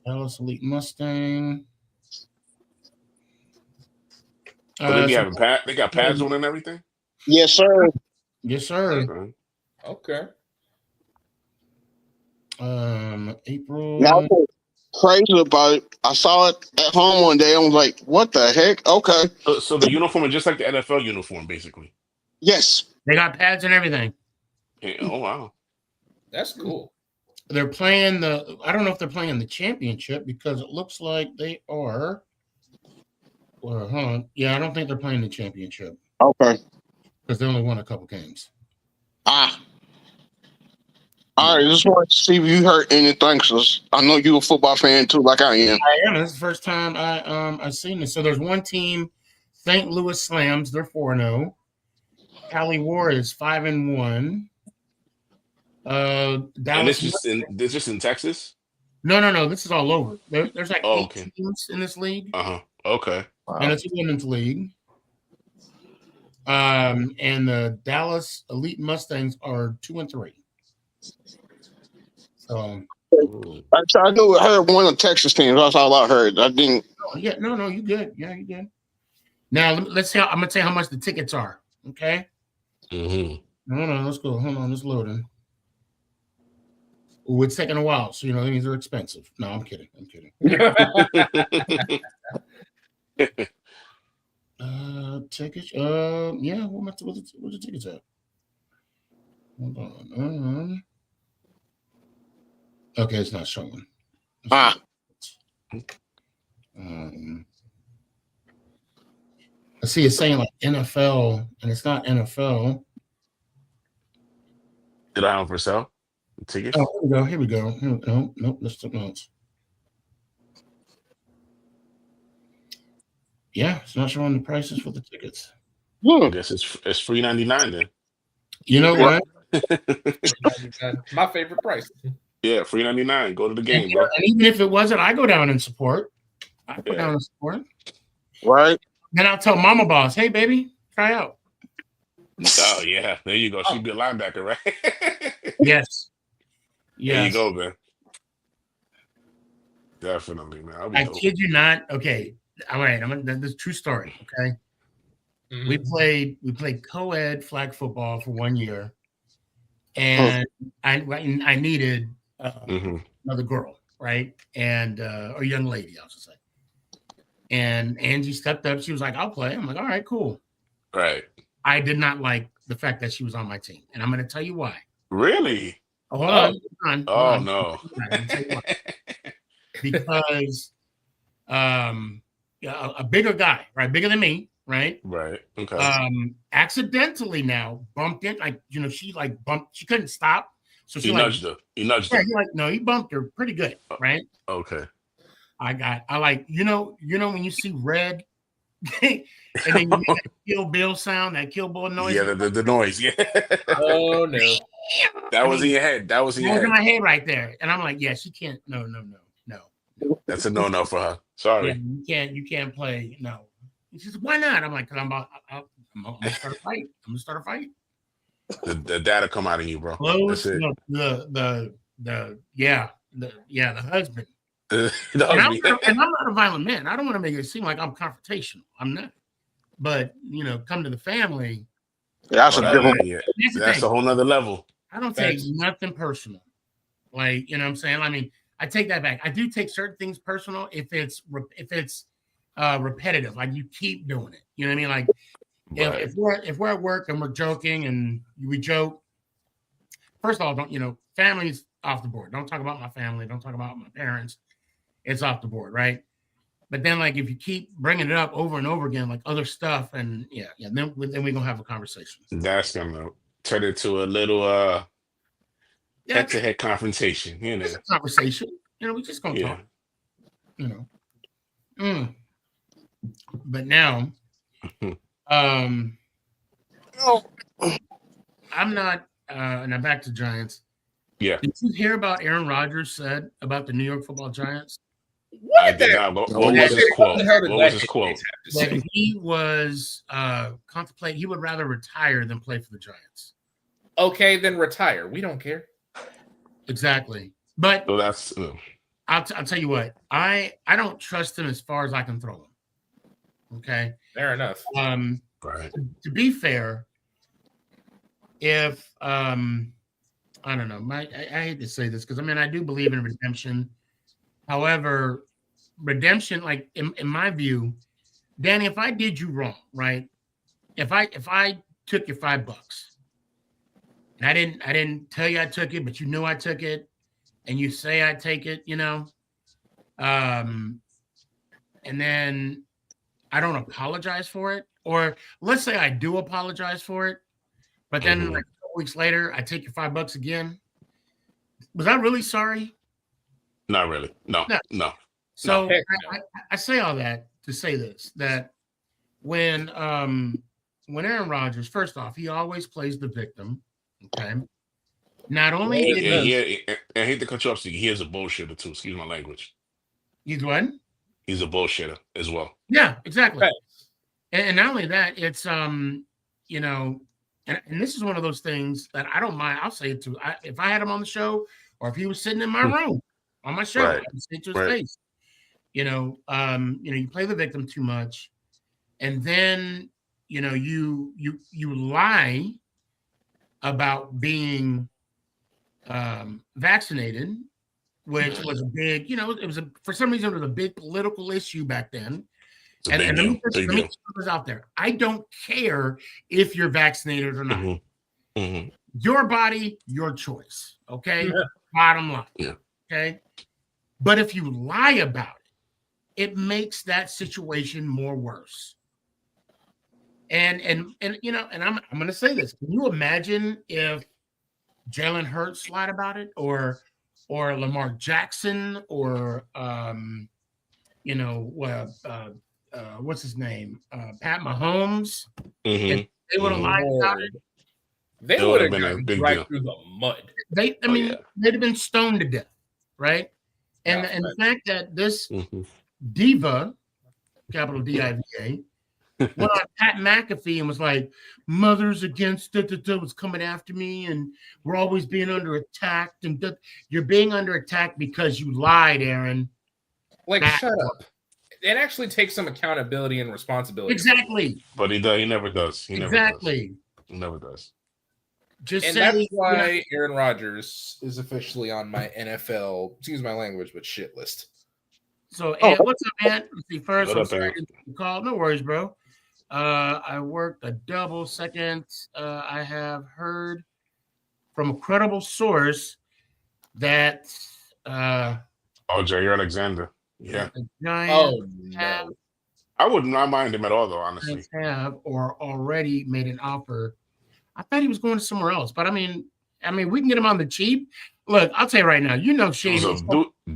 S5: Dallas Elite Mustang.
S4: But then you have they got pads on and everything.
S7: Yes, sir.
S5: Yes, sir.
S6: Okay.
S5: April.
S7: Now, crazy about it. I saw it at home one day. I was like, "What the heck?" Okay.
S4: So the uniform is just like the NFL uniform, basically.
S7: Yes.
S5: They got pads and everything.
S4: Yeah, oh wow,
S6: that's cool.
S5: They're playing I don't know if they're playing the championship because it looks like they are. Well, hold on. Yeah, I don't think they're playing the championship.
S7: Okay.
S5: Because they only won a couple games.
S7: All right, just wanted to see if you heard anything, because I know you're a football fan too, like I am.
S5: I am. This is the first time I've seen this. So there's one team, St. Louis Slams. They're 4-0. Cali War is 5-1.
S4: and
S5: Dallas.
S4: This just in Texas.
S5: No. This is all over. There's like 8
S4: okay.
S5: teams in this league.
S4: Okay.
S5: Wow. And it's a women's league. And the Dallas Elite Mustangs are 2-3. So
S7: I knew I heard one of the Texas teams. That's all I heard. I didn't.
S5: No, you good. Yeah, you good. Now let's see. I'm gonna tell you how much the tickets are. Okay. Hold on, let's go. Hold on, it's loading. Ooh, it's taking a while, so that means they're expensive. No, I'm kidding. Tickets. Yeah. What's the tickets at? Hold on. Okay, it's not showing. I see it's saying like NFL, and it's not NFL.
S4: Did I have for sale? Tickets?
S5: Oh, here we go. Nope. Let's take notes. Yeah, it's not showing the prices for the tickets.
S4: I guess it's $3.99 then.
S5: You know what?
S6: My favorite price.
S4: Yeah, $3.99. Go to the game, bro.
S5: And even if it wasn't, I go down and support. I go down and support.
S7: Right.
S5: Then I'll tell Mama Boss, "Hey, baby, try out."
S4: Oh yeah, there you go. She'd be a linebacker, right?
S5: Yes.
S4: There you go, man. Definitely, man.
S5: I kid you not. Okay. All right. This is a true story. Okay. Mm-hmm. We played co-ed flag football for 1 year, and I needed another girl, right? And a young lady, I was just like. And Angie stepped up. She was like, "I'll play." I'm like, "All right, cool."
S4: Right.
S5: I did not like the fact that she was on my team, and I'm going to tell you why.
S4: Really?
S5: Oh, hold on.
S4: No.
S5: Because a bigger guy, right? Bigger than me, right?
S4: Right. Okay.
S5: Accidentally now bumped in, she like bumped. She couldn't stop, so she
S4: nudged her. He nudged her.
S5: He bumped her pretty good, right?
S4: Okay.
S5: I like when you see red, and then you make that Kill Bill sound, that Kill Bill noise.
S4: Yeah, the noise. Yeah.
S6: Oh no.
S4: That was in your head. That was in
S5: my head right there, and I'm like, yeah, she can't. No.
S4: That's a no for her. Sorry.
S5: Yeah, you can't play. No. And she said, "Why not?" I'm like, "Cause I'm gonna start a fight. I'm gonna start a fight."
S4: The data come out of you, bro.
S5: Close. The husband. And I'm not a violent man. I don't want to make it seem like I'm confrontational. I'm not. But come to the family.
S7: That's a different.
S4: That's a whole nother level.
S5: I don't take nothing personal. Like, what I'm saying? I mean, I take that back. I do take certain things personal if it's repetitive. Like you keep doing it. You know what I mean? Like if we're at work and we're joking and we joke. First of all, family's off the board. Don't talk about my family. Don't talk about my parents. It's off the board, right? But then, like, if you keep bringing it up over and over again, like other stuff, and then we're gonna have a conversation.
S4: That's gonna turn into a little head-to-head confrontation. You know,
S5: it's a conversation. You know, we just gonna
S4: yeah.
S5: talk. You know, but now, I'm not. Now back to Giants.
S4: Yeah,
S5: Did you hear about Aaron Rodgers said about the New York Football Giants?
S4: I did not. What was his
S6: What
S4: quote?
S6: the hell did
S4: What was
S6: that
S4: his
S6: hit
S4: quote?
S6: have to say?
S5: That he was contemplating. He would rather retire than play for the Giants.
S6: Okay, then retire. We don't care.
S5: Exactly. But
S4: So that's
S5: I'll tell you what. I don't trust him as far as I can throw him. Okay.
S6: Fair enough.
S4: right.
S5: To be fair, if I don't know, I hate to say this because I mean I do believe in redemption. However, redemption, like in my view, Danny, if I did you wrong, right? If I took your $5 and I didn't tell you I took it, but you knew I took it, and you say I take it, you know, and then I don't apologize for it, or let's say I do apologize for it, but then like a couple weeks later I take your $5 again. Was I really sorry?
S4: Not really. No.
S5: So
S6: No.
S5: I say all that to say this, that when Aaron Rodgers, first off, he always plays the victim. Okay. Not only did he,
S4: I hate to cut you off, Steve. He is a bullshitter too. Excuse my language.
S5: he's what?
S4: He's a bullshitter as well.
S5: Yeah, exactly.
S6: Right.
S5: And not only that, it's you know, and this is one of those things that I don't mind. I'll say it to if I had him on the show, or if he was sitting in my room on my show,
S4: Right.
S5: I would say it to his face. You know, you play the victim too much, and then you know you lie about being vaccinated, which was a big, for some reason it was a big political issue back then.
S4: It's a
S5: And
S4: big
S5: let
S4: deal.
S5: me put this out there. I don't care if you're vaccinated or not. Your body, your choice. Okay.
S6: Yeah.
S5: Bottom line.
S4: Yeah.
S5: Okay. But if you lie about it, it makes that situation more worse. And I'm gonna say this. Can you imagine if Jalen Hurts lied about it, or Lamar Jackson, or what's his name? Pat Mahomes. If they would have lied about it,
S6: They would have been right through the mud.
S5: they'd have been stoned to death, right? And the fact that this diva, capital D-I-V-A, went on Pat McAfee and was like, "Mothers against was coming after me, and we're always being under attack." And you're being under attack because you lied, Aaron.
S6: Like, shut up. It actually takes some accountability and responsibility.
S5: Exactly.
S4: But he never does. He never does.
S6: Just that's why Aaron Rodgers is officially on my NFL, excuse my language, but shit list.
S5: So, what's up, man? Let's see, first, I'm sorry to call. No worries, bro. I worked a double second. I have heard from a credible source that
S4: Jair Alexander. Yeah.
S5: No.
S4: I would not mind him at all, though, honestly.
S5: Have or already made an offer. I thought he was going somewhere else, but I mean, we can get him on the cheap. Look, I'll tell you right now, Shane.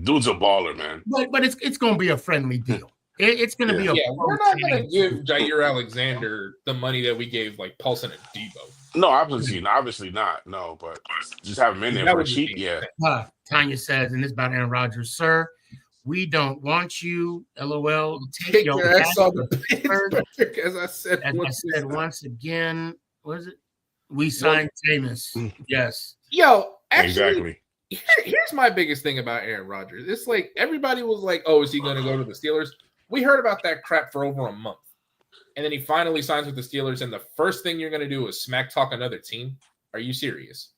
S4: Dude's a baller, man.
S5: But it's going to be a friendly deal. It's going to be
S6: we're not going to give Jair Alexander the money that we gave like Paulson and Debo.
S4: No, obviously not. No, but just have him in there for cheap. Yeah.
S5: Tanya says, and this is about Aaron Rodgers, sir. We don't want you, LOL. Take your ass
S6: on the pitch, as I said
S5: once again. What is it? We signed Jameis. Yes.
S6: Yo, actually,
S4: exactly.
S6: Here's my biggest thing about Aaron Rodgers. It's like everybody was like, "Oh, is he going to go to the Steelers?" We heard about that crap for over a month, and then he finally signs with the Steelers. And the first thing you're going to do is smack talk another team. Are you serious?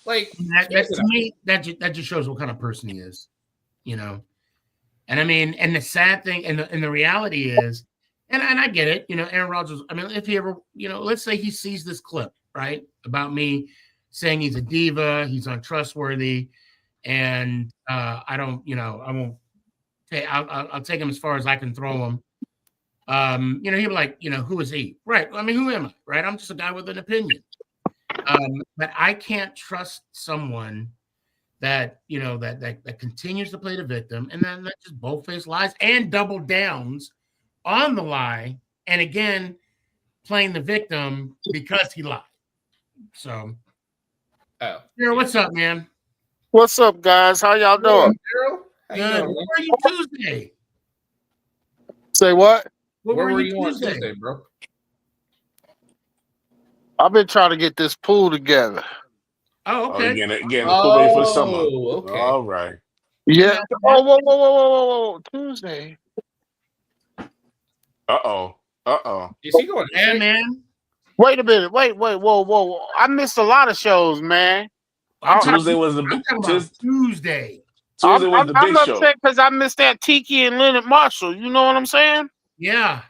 S6: Like
S5: to me, that just shows what kind of person he is. And I mean, and the sad thing, and the reality is, and I get it, Aaron Rodgers, I mean, if he ever, let's say he sees this clip, right, about me saying he's a diva, he's untrustworthy, and I don't, I won't say, I'll take him as far as I can throw him. He'll be like, who is he? Right. I mean, who am I? Right. I'm just a guy with an opinion. But I can't trust someone that that continues to play the victim and then that just bold-faced lies and double downs on the lie, and again playing the victim because he lied. So, what's up, man?
S9: What's up, guys? How y'all doing?
S5: Good. Where were you Tuesday?
S9: Say what?
S5: Where were you on Tuesday,
S6: bro?
S9: I've been trying to get this pool together.
S5: Oh, okay.
S4: Getting the pool ready for the summer.
S6: Okay.
S4: All right.
S9: Yeah. Oh, whoa. Tuesday.
S4: Uh-oh.
S6: Is he going?
S5: Yeah, man.
S9: Wait a minute. Wait. Whoa. I missed a lot of shows, man.
S4: Tuesday was the big
S5: Tuesday.
S4: Tuesday was the big show.
S9: I'm upset because I missed that Tiki and Leonard Marshall. You know what I'm saying?
S5: Yeah.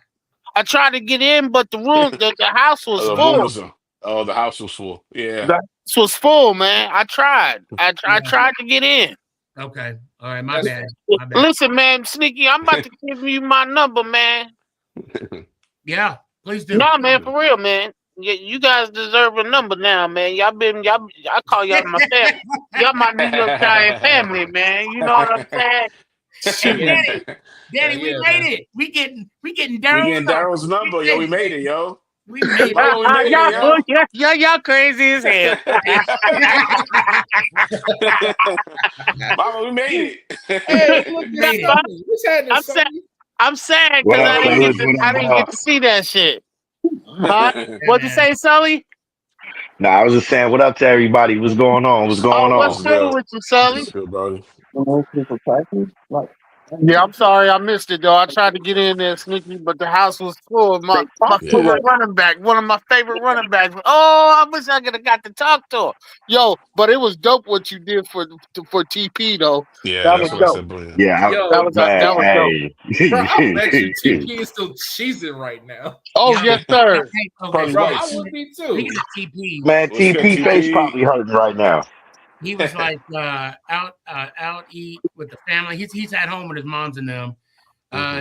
S9: I tried to get in, but the room, the house was full.
S4: Oh, the house was full. Yeah.
S9: The house was full, man. I tried. I tried to get in.
S5: Okay. All right. My bad.
S9: Listen, man, Sneaky, I'm about to give you my number, man.
S5: Yeah, please do.
S9: No, man, for real, man. You guys deserve a number now, man. I call y'all my family. Y'all my New York Giant family, man. You know what I'm saying?
S5: Daddy, we made it. We getting
S4: Daryl's number. Yo, we made it, yo.
S5: We made it.
S9: Y'all crazy as hell.
S4: Mama, we made it.
S9: Hey, I'm sad because I didn't get to see that shit. Huh? What'd you say, Sully?
S10: Nah, I was just saying, what up to everybody? What's going on? What's going on?
S9: What's good with you, Sully?
S4: What's good, brother?
S9: Yeah, I'm sorry I missed it though. I tried to get in there, Sneaky, but the house was full. My favorite running back, one of my favorite running backs. Oh, I wish I could have got to talk to her. Yo, but it was dope what you did for TP though.
S4: Yeah,
S9: that was dope.
S10: Yeah,
S9: that was dope.
S6: Bro, I bet you TP is still cheesing right now.
S9: Oh yes, sir.
S6: Okay, bro, I would be too.
S5: TP.
S10: Man, TP face probably hurting right now.
S5: He was like out eat with the family. He's at home with his moms and them.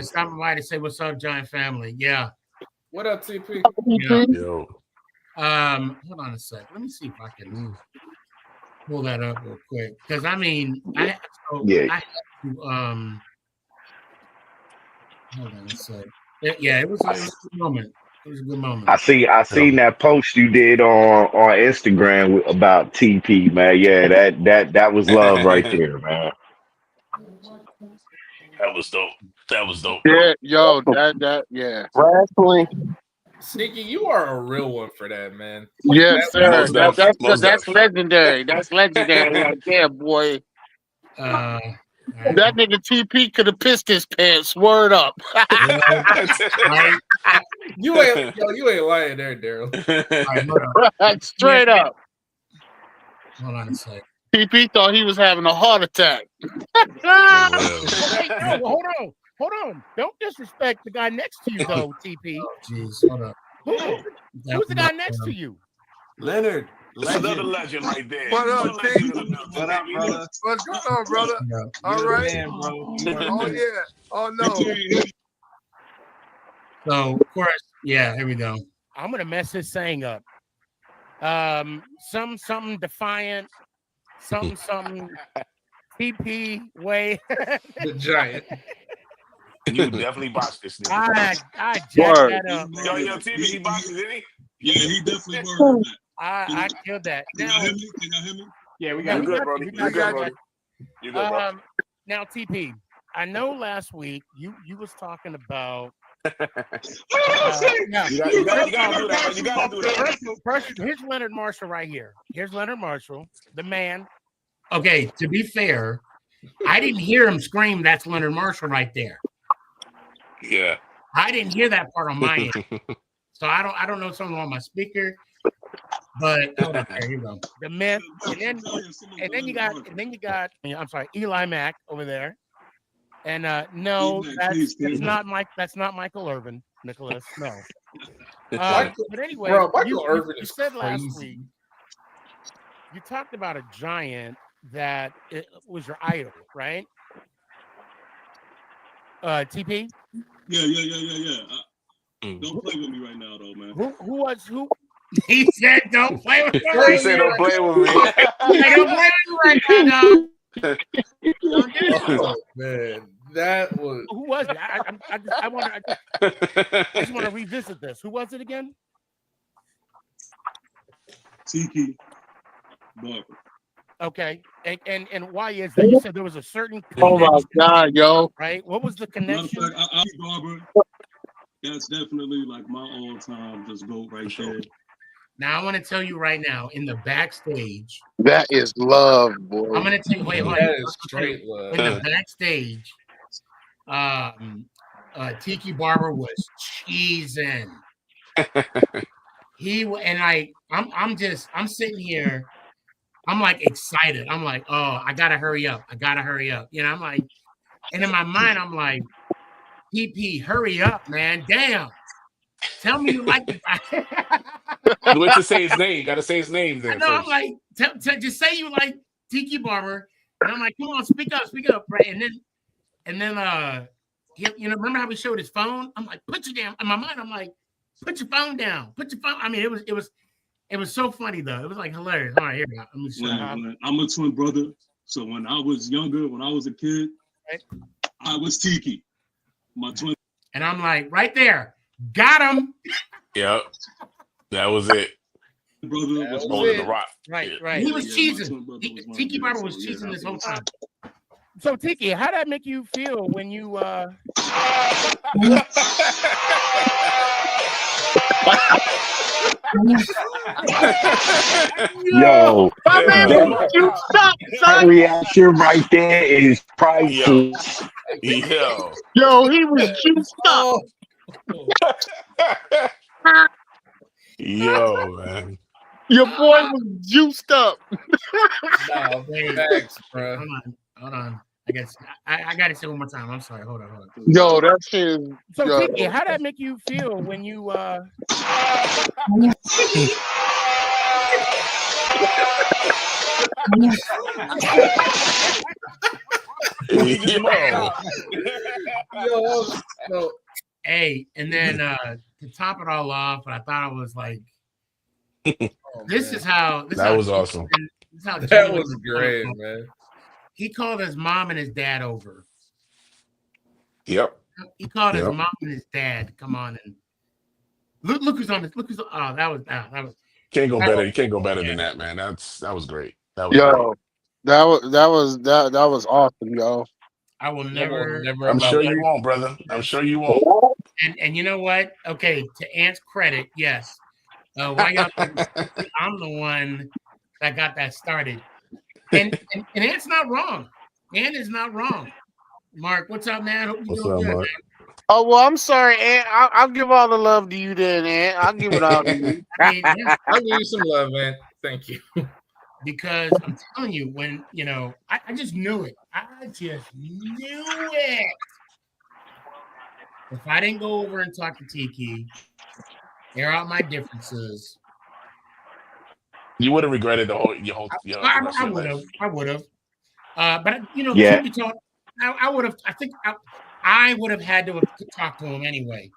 S5: Stopping by to say what's up, Giant family. Yeah.
S6: What up, TP?
S5: Yeah.
S4: Yo.
S5: Hold on a sec. Let me see if I can pull that up real quick. Because I mean, I have to hold on a sec. Yeah, it was a good moment. It was a good moment.
S10: I seen that post you did on Instagram about TP, man. Yeah, that was love right there, man.
S4: That was dope.
S9: Yeah, yo, yeah.
S7: Wrestling.
S6: Sneaky, you are a real one for that, man.
S9: Yes, sir. That's legendary. That's legendary right there, boy. That nigga TP could have pissed his pants. Word up.
S6: You ain't lying there, Daryl.
S9: Right, straight up.
S5: Hold on a sec.
S9: TP thought he was having a heart attack.
S11: Hey, no, hold on. Don't disrespect the guy next to you, though, TP.
S5: Jeez, hold up.
S11: Who's the guy next to you?
S3: Leonard.
S4: That's another legend right there.
S3: What up, T?
S4: What up, brother?
S3: What's going on, brother? All right.
S4: Man, bro.
S3: Oh, yeah. Oh, no.
S5: So, of course, yeah, here we go.
S11: I'm going to mess his saying up. Something defiant, something TP way.
S6: The Giant.
S4: You definitely botched this nigga.
S11: I jacked that up.
S4: Yo, TP, he boxed it, didn't he?
S12: Yeah, he definitely word.
S11: I killed that.
S12: Can y'all hear me? Can y'all hear me?
S11: Yeah, we
S4: got
S11: you
S4: good,
S11: good,
S4: brother.
S11: you
S4: You good, brother. You good, bro.
S11: Now, TP, I know last week you was talking about.
S4: You gotta do that. You gotta do that.
S11: Here's Leonard Marshall right here. Here's Leonard Marshall, the man.
S5: Okay, to be fair, I didn't hear him scream, "That's Leonard Marshall right there."
S4: Yeah.
S5: I didn't hear that part on my end. So I don't know something on my speaker. But hold on, there you go.
S11: The myth, and then you got I'm sorry, Eli Mack over there, and no, that's not Mike. That's not Michael Irvin, Nicholas. No. But anyway,
S6: Bro, Michael Irvin
S11: you
S6: is
S11: said last
S6: crazy.
S11: week you talked about a giant that it was your idol, right? TP.
S12: Yeah. Don't play with me right now, though, man.
S11: Who
S5: He said, "Don't play with me."
S4: He said, "Don't play with me."
S5: Hey, don't play with me right now, dog. Don't do that.
S6: Oh man, that was.
S11: Who was it? I just want to revisit this. Who was it again?
S12: Tiki Barber.
S11: Okay, and why is that? You said there was a certain
S9: Oh my
S11: connection,
S9: God, yo.
S11: right? What was the connection?
S12: Matter of fact, Tiki Barber. That's definitely like my all-time just GOAT right there.
S5: Now I want to tell you right now, in the backstage,
S9: That is love, boy.
S5: I'm gonna tell you. Wait, hold on.
S6: That is straight love.
S5: In the backstage, Tiki Barber was cheesing. I'm sitting here. I'm like excited. I'm like, oh, I gotta hurry up. You know, I'm like, and in my mind, I'm like, PP, hurry up, man. Damn. Tell me you like the guy.
S4: You wait to say his name. Got to say his name then.
S5: No,
S4: First.
S5: I'm like, just say you like Tiki Barber. And I'm like, come on, speak up, right? And then you know, remember how we showed his phone? I'm like, put your damn. In my mind, I'm like, put your phone down. Put your phone. I mean, it was so funny though. It was like hilarious. All right, here we go. Let me show you.
S12: I'm a twin brother, so when I was younger, when I was a kid, I was Tiki, my twin.
S5: And I'm like, right there, got him.
S4: Yep, that was it.
S12: Brother was
S4: holding the rock.
S5: Right. He was cheesing. Tiki Barber was cheesing this whole time.
S11: So Tiki, how did that make you feel when you
S10: Yo,
S9: that
S10: reaction right there is priceless.
S4: Yo,
S9: he was juiced up.
S4: Yo, man.
S9: Your boy was juiced up.
S6: No, thanks, bro.
S5: Hold on. I guess I got to say one more time. I'm sorry. Hold on.
S9: Yo, that shit.
S11: So Tiki, how did that make you feel when you
S6: Yo.
S5: Hey, and then to top it all off, I thought I was like, this is how
S4: that was awesome.
S6: That was great, man.
S5: He called his mom and his dad over.
S4: Yep.
S5: He called his mom and his dad. Come on and look who's on this. Look who's that was
S4: can't go better. You can't go better than that, man. That was great. That was
S9: great. That was awesome, yo.
S5: I will never.
S4: I'm sure you won't, brother. I'm sure you won't.
S5: And you know what? Okay, to Ant's credit, yes. Why y'all think I'm the one that got that started? And Ant's not wrong. Ant is not wrong. Mark, what's up, man? Hope you're doing good, man.
S9: Oh well, I'm sorry, Ant. I'll give all the love to you, then, Ant. I'll give it all to you.
S6: I'll give you some love, man. Thank you.
S5: Because I'm telling you, when I just knew it. I just knew it. If I didn't go over and talk to Tiki, air out my differences.
S4: You would have regretted the whole.
S5: I would have. But
S10: yeah.
S5: Tiki told. I would have. I think I would have had to have talked to him anyway,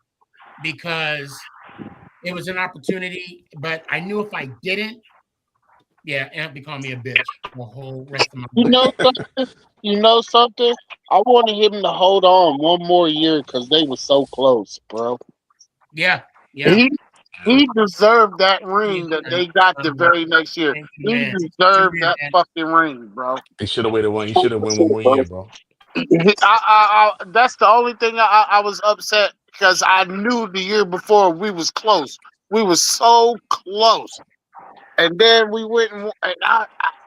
S5: because it was an opportunity. But I knew if I didn't, Aunt be calling me a bitch the whole rest of my life.
S9: You know something? I wanted him to hold on one more year because they were so close, bro.
S5: Yeah.
S9: He deserved that ring that they got the very next year. He deserved that fucking ring, bro.
S4: He should have waited one. He should have won one more year, bro.
S9: That's the only thing I was upset, because I knew the year before we was close. We was so close, and then we went and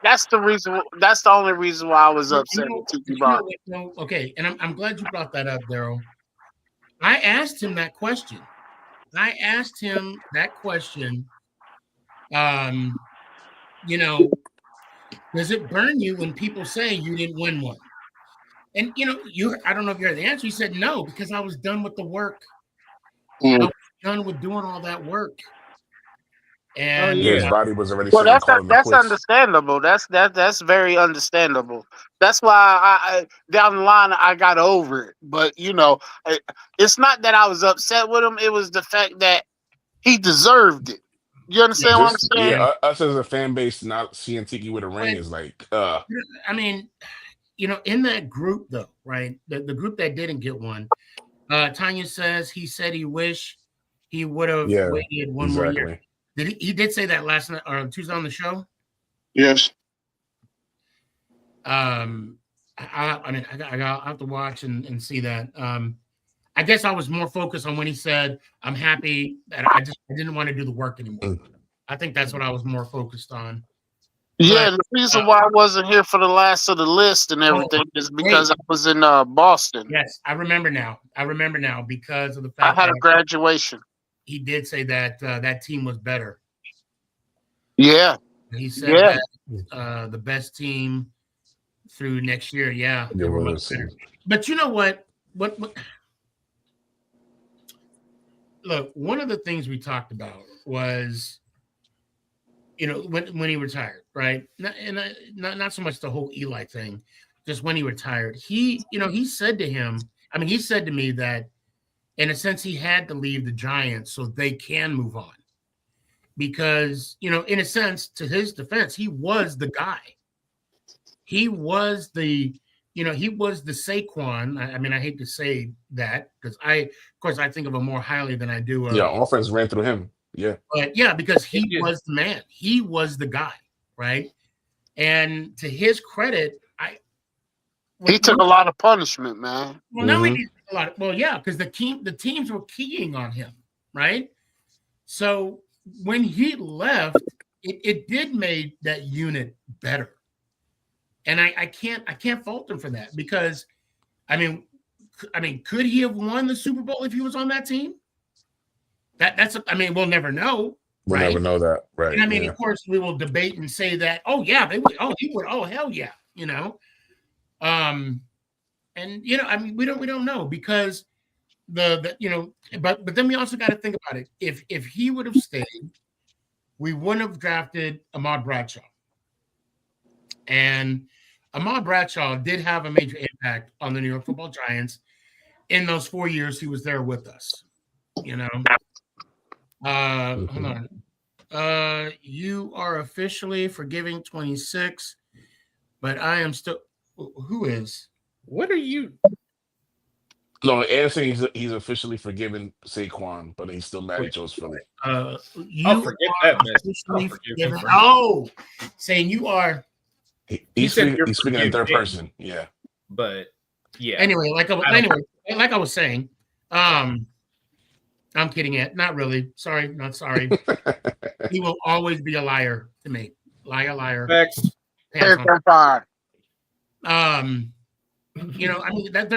S9: that's the reason. That's the only reason why I was upset with Tiki Barber.
S5: Okay, and I'm glad you brought that up, Daryl. I asked him that question. Does it burn you when people say you didn't win one? And I don't know if you heard the answer. He said no, because I was done with the work. I was done with doing all that work. And
S4: his body was already.
S9: Well, that's understandable. That's very understandable. That's why I down the line I got over it. But it's not that I was upset with him. It was the fact that he deserved it. You understand what I'm
S4: Just
S9: saying?
S4: us as a fan base not seeing Tiki with a ring is like,
S5: I mean, in that group though, right? The group that didn't get one, Tanya says he said he wished he would have
S4: yeah,
S5: waited one more year.
S4: exactly.
S5: He did say that last night or Tuesday on the show?
S7: Yes.
S5: I have to watch and see that. I guess I was more focused on when he said, "I'm happy that I didn't want to do the work anymore." I think that's what I was more focused on.
S9: Yeah,
S5: But,
S9: the reason why I wasn't here for the last of the list and everything is because I was in Boston.
S5: Yes, I remember now. Because of the
S9: I
S5: fact
S9: had
S5: that
S9: a graduation.
S5: he did say that that team was better.
S9: Yeah.
S5: He said that the best team through next year. Yeah, they were much better. But you know what? What? Look, one of the things we talked about was, when he retired, right? Not so much the whole Eli thing, just when he retired. He said to me that in a sense he had to leave the Giants so they can move on. Because, in a sense, to his defense, he was the guy. He was the Saquon. I hate to say that because of course, I think of him more highly than I do.
S4: Offense ran through him. Yeah.
S5: But yeah, because he was the man. He was the guy, right? And to his credit,
S9: he took a lot of punishment, man.
S5: Well, no, he did a lot. Well, yeah, because the teams were keying on him, right? So when he left, it did make that unit better. And I can't fault him for that because, could he have won the Super Bowl if he was on that team? We'll never know.
S4: We'll never know that, right?
S5: And of course, we will debate and say that, oh yeah, they would. Oh, he would. Oh hell yeah, And we don't know because but then we also got to think about it. If he would have stayed, we wouldn't have drafted Ahmad Bradshaw. And Ahmad Bradshaw did have a major impact on the New York Football Giants in those 4 years he was there with us. Hold on. You are officially forgiving 26, but I am still. Who is?
S6: What are you?
S4: No, Anthony, he's officially forgiven Saquon, but he's still mad he chose Philly.
S5: You
S6: forget
S5: are
S6: that, man.
S5: officially forgiven. Oh, saying you are.
S4: He's speaking in third person. Yeah.
S6: But yeah.
S5: Anyway, like I was saying, I'm kidding. It not really. Sorry, not sorry. He will always be a liar to me. Liar.
S6: Facts.
S5: There's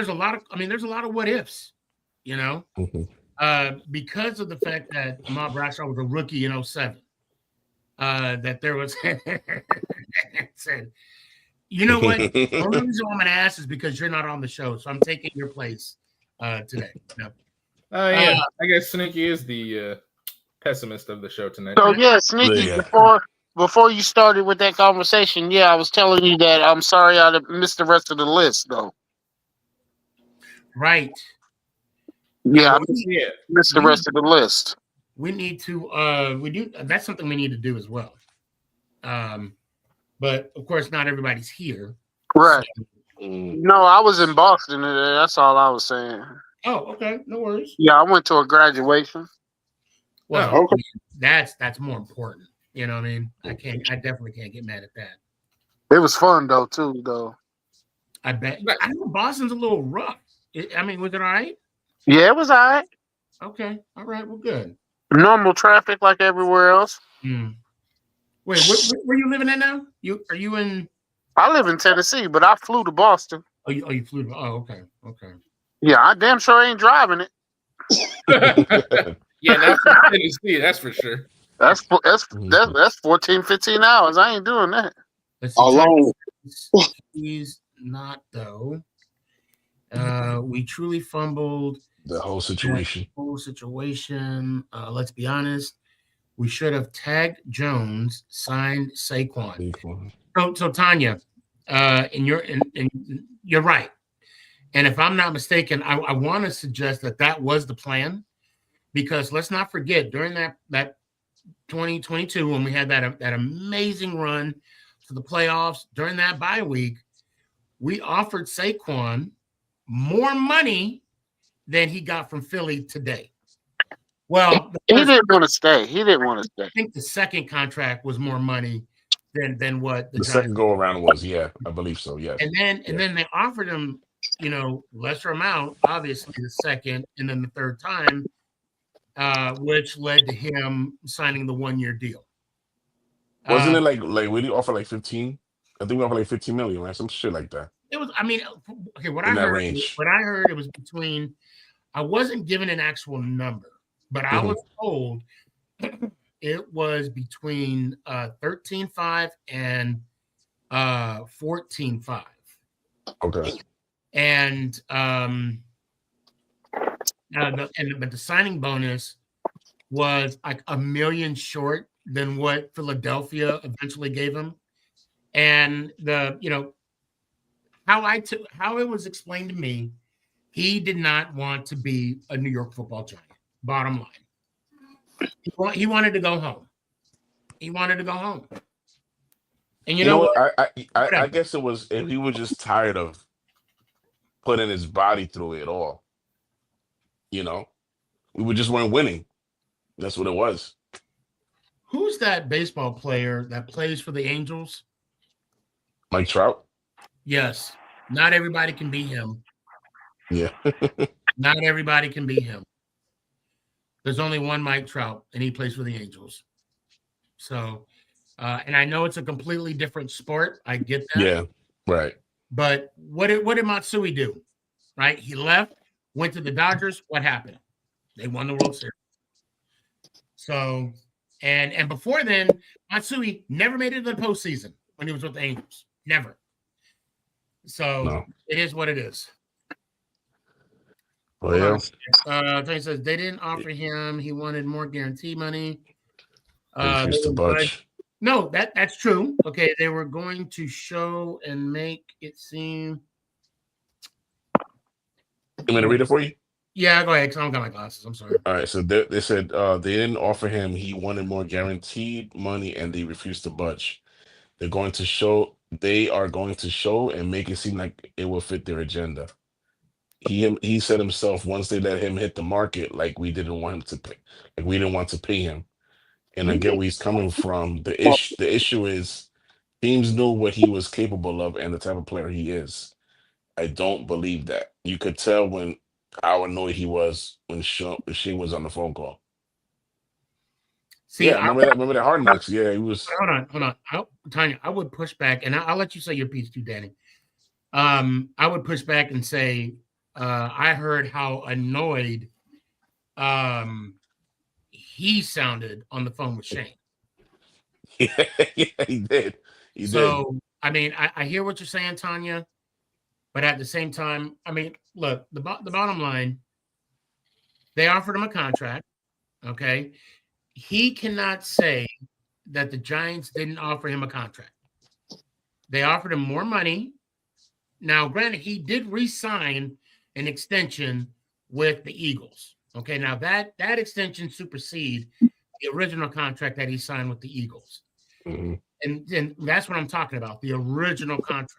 S5: a lot of what ifs, because of the fact that Ahmad Bradshaw was a rookie in 07. That there was said, you know what? The only reason I'm an ass is because you're not on the show, so I'm taking your place today. No.
S6: Yeah, I guess Sneaky is the pessimist of the show tonight.
S9: So yeah, Sneaky, before you started with that conversation, I was telling you that I'm sorry I missed the rest of the list, though.
S5: Right.
S9: Yeah, I missed the rest of the list.
S5: We need to that's something we need to do as well. But of course not everybody's here.
S9: Right. So. No, I was in Boston today. That's all I was saying.
S5: Oh, okay. No worries.
S9: Yeah, I went to a graduation.
S5: Well, that's more important. You know what I mean? I definitely can't get mad at that.
S9: It was fun though.
S5: I bet. I know Boston's a little rough. Was it all right?
S9: Yeah, it was all right.
S5: Okay. All right. Well, good.
S9: Normal traffic like everywhere else.
S5: Wait, where you living at now? Are you in?
S9: I live in Tennessee, but I flew to Boston.
S5: Oh, you flew to? Oh, okay.
S9: Yeah, I damn sure ain't driving it.
S6: Yeah, that's Tennessee. That's for sure.
S9: That's 14, 15 hours. I ain't doing that.
S7: Alone.
S5: He's not though. We truly fumbled
S4: the whole situation.
S5: Let's be honest. We should have tagged Jones, signed Saquon. So Tanya, and you're right. And if I'm not mistaken, I want to suggest that was the plan, because let's not forget during that 2022 when we had that amazing run to the playoffs during that bye week, we offered Saquon more money than he got from Philly today. Well,
S9: he didn't want to stay. He didn't want to stay.
S5: I think the second contract was more money than what
S4: the second go around was. Yeah, I believe so. Yes.
S5: And then they offered him, lesser amount, obviously the second, and then the third time, which led to him signing the 1-year deal.
S4: Wasn't it like we did offer like 15? I think we offered like 15 million, right? Some shit like that.
S5: It was, I mean, okay, what
S4: In
S5: I
S4: that
S5: heard,
S4: range.
S5: it was between, I wasn't given an actual number, but I was told it was between 13.5 and 14.5.
S4: Okay.
S5: And but the signing bonus was like $1 million short than what Philadelphia eventually gave him. And how it was explained to me, he did not want to be a New York Football Giant. Bottom line, he wanted to go home. He wanted to go home. And you know what?
S4: I guess it was if he was just tired of putting his body through it all. We just weren't winning. That's what it was.
S5: Who's that baseball player that plays for the Angels?
S4: Mike Trout?
S5: Yes. Not everybody can be him.
S4: Yeah.
S5: Not everybody can be him. There's only one Mike Trout, and he plays for the Angels. So, and I know it's a completely different sport. I get that.
S4: Yeah, right.
S5: But what did Matsui do? Right? He left, went to the Dodgers. What happened? They won the World Series. So, and before then, Matsui never made it to the postseason when he was with the Angels. Never. So It is what it is.
S4: Well, yeah.
S5: Tony says they didn't offer him. He wanted more guarantee money.
S4: Mr. Budge.
S5: No, that's true. Okay, they were going to show and make it seem.
S4: You want me to read it for you?
S5: Yeah, go ahead, because I don't got my glasses. I'm sorry.
S4: All right, so they said they didn't offer him. He wanted more guaranteed money, and they refused to budge. They are going to show and make it seem like it will fit their agenda. He said himself once they let him hit the market, like we didn't want him to pay, like we didn't want to pay him. And I get where he's coming from. The issue is teams knew what he was capable of and the type of player he is. I don't believe that. You could tell how annoyed he was when she was on the phone call.
S5: See,
S4: remember that Hard Knocks? Yeah, he was.
S5: Hold on. Tanya, I would push back, and I'll let you say your piece too, Danny. I would push back and say I heard how annoyed he sounded on the phone with Shane.
S4: Yeah, he did.
S5: So, I mean, I hear what you're saying, Tanya, but at the same time, I mean, look, the bottom line, they offered him a contract, okay? He cannot say that the Giants didn't offer him a contract. They offered him more money. Now, granted, he did re-sign an extension with the Eagles. Okay, now that extension supersedes the original contract that he signed with the Eagles.
S4: Mm-hmm.
S5: And that's what I'm talking about, the original contract.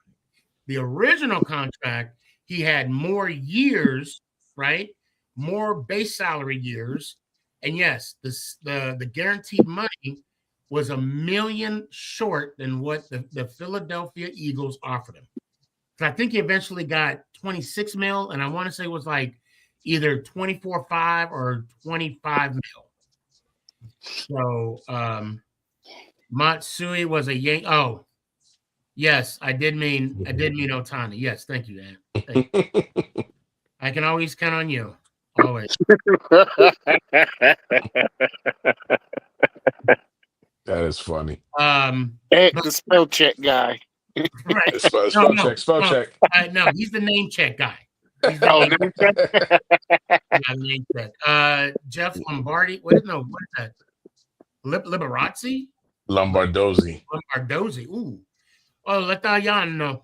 S5: The original contract, he had more years, right? More base salary years. And yes, the guaranteed money was $1 million short than what the Philadelphia Eagles offered him. So I think he eventually got 26 mil, and I want to say it was like either 24.5 or 25 mil. So Matsui was a Yankee. Oh, yes, I did mean Otani. Yes, thank you, Dan. Thank you. I can always count on you. Always.
S4: That is funny.
S9: The spell check guy.
S5: Right.
S4: Spell check.
S5: No, he's the name check guy. He's
S9: the
S5: name check. Jeff Lombardi. What is that? Liberazzi?
S4: Lombardozzi.
S5: Ooh. Oh, l'Italiano.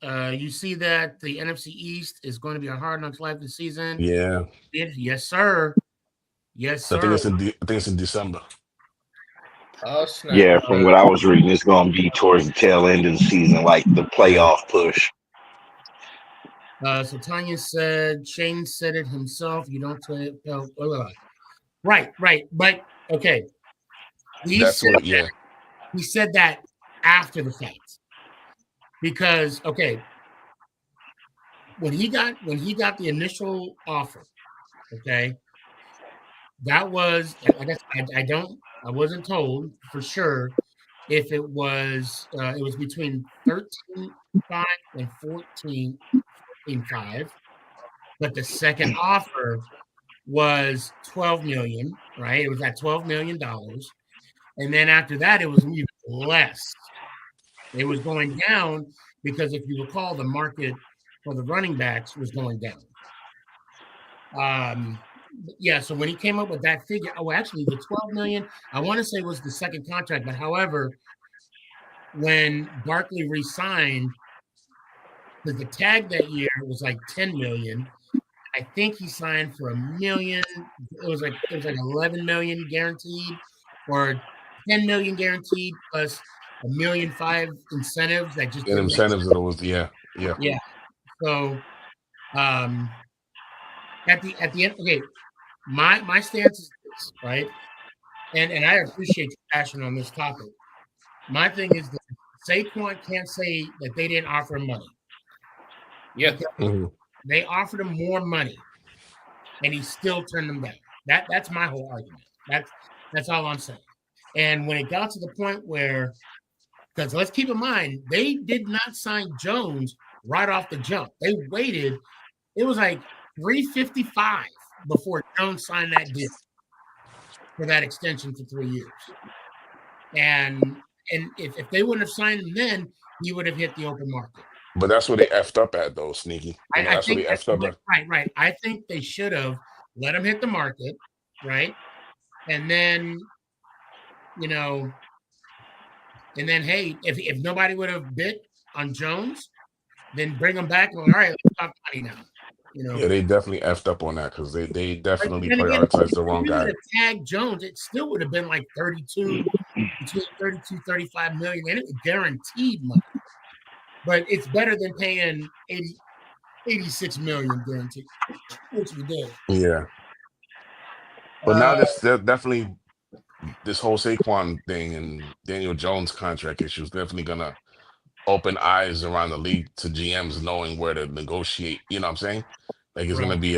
S5: You see that the NFC East is going to be a Hard Knocks Live this season.
S4: Yeah.
S5: Yes, sir. Yes,
S4: I think
S5: sir.
S4: it's in December.
S6: Oh snap!
S10: Yeah, from what I was reading, it's going to be towards the tail end of the season, like the playoff push.
S5: So Tanya said, Shane said it himself. You don't tell. Right. But okay, he
S4: That's
S5: said
S4: what. Yeah.
S5: he said that after the fact because when he got the initial offer, okay, that was like I wasn't told for sure if it was between 13.5 and 14.5, but the second offer was 12 million, right? It was at $12 million, and then after that, it was even less. It was going down because if you recall, the market for the running backs was going down. Yeah, so when he came up with that figure, actually, the 12 million, I want to say was the second contract, but however, when Barkley re-signed, because the tag that year was like 10 million. I think he signed for $1 million. It was like 11 million guaranteed, or 10 million guaranteed plus $1.5 million incentives that just
S4: And
S5: didn't make
S4: incentives
S5: sense.
S4: that was yeah.
S5: Yeah. So at the end, okay, my stance is this, right? And I appreciate your passion on this topic. My thing is that Saquon can't say that they didn't offer him money.
S6: Yeah.
S5: Okay?
S4: Mhm.
S5: They offered him more money, and he still turned them down. That's my whole argument. That's all I'm saying. And when it got to the point where, because let's keep in mind, they did not sign Jones right off the jump. They waited. It was like 355 before Jones signed that deal for that extension for 3 years. And if they wouldn't have signed him then, he would have hit the open market.
S4: But that's where they effed up at, though, Sneaky.
S5: I
S4: That's where they
S5: think
S4: effed up at.
S5: right. I think they should have let him hit the market, right? And then, hey, if nobody would have bid on Jones, then bring him back. All right, let's talk money now.
S4: Yeah, they definitely effed up on that because they
S5: But
S4: definitely
S5: then again,
S4: prioritized the
S5: if
S4: wrong
S5: we would
S4: guy.
S5: have tagged Jones, it still would have been like between 32, 35 million, and it was guaranteed money. But it's better than paying 86 million guaranteed, which we did.
S4: Yeah. But now there's definitely this whole Saquon thing and Daniel Jones contract issues definitely gonna open eyes around the league to GMs knowing where to negotiate. You know what I'm saying? Like it's gonna
S5: Right.
S4: be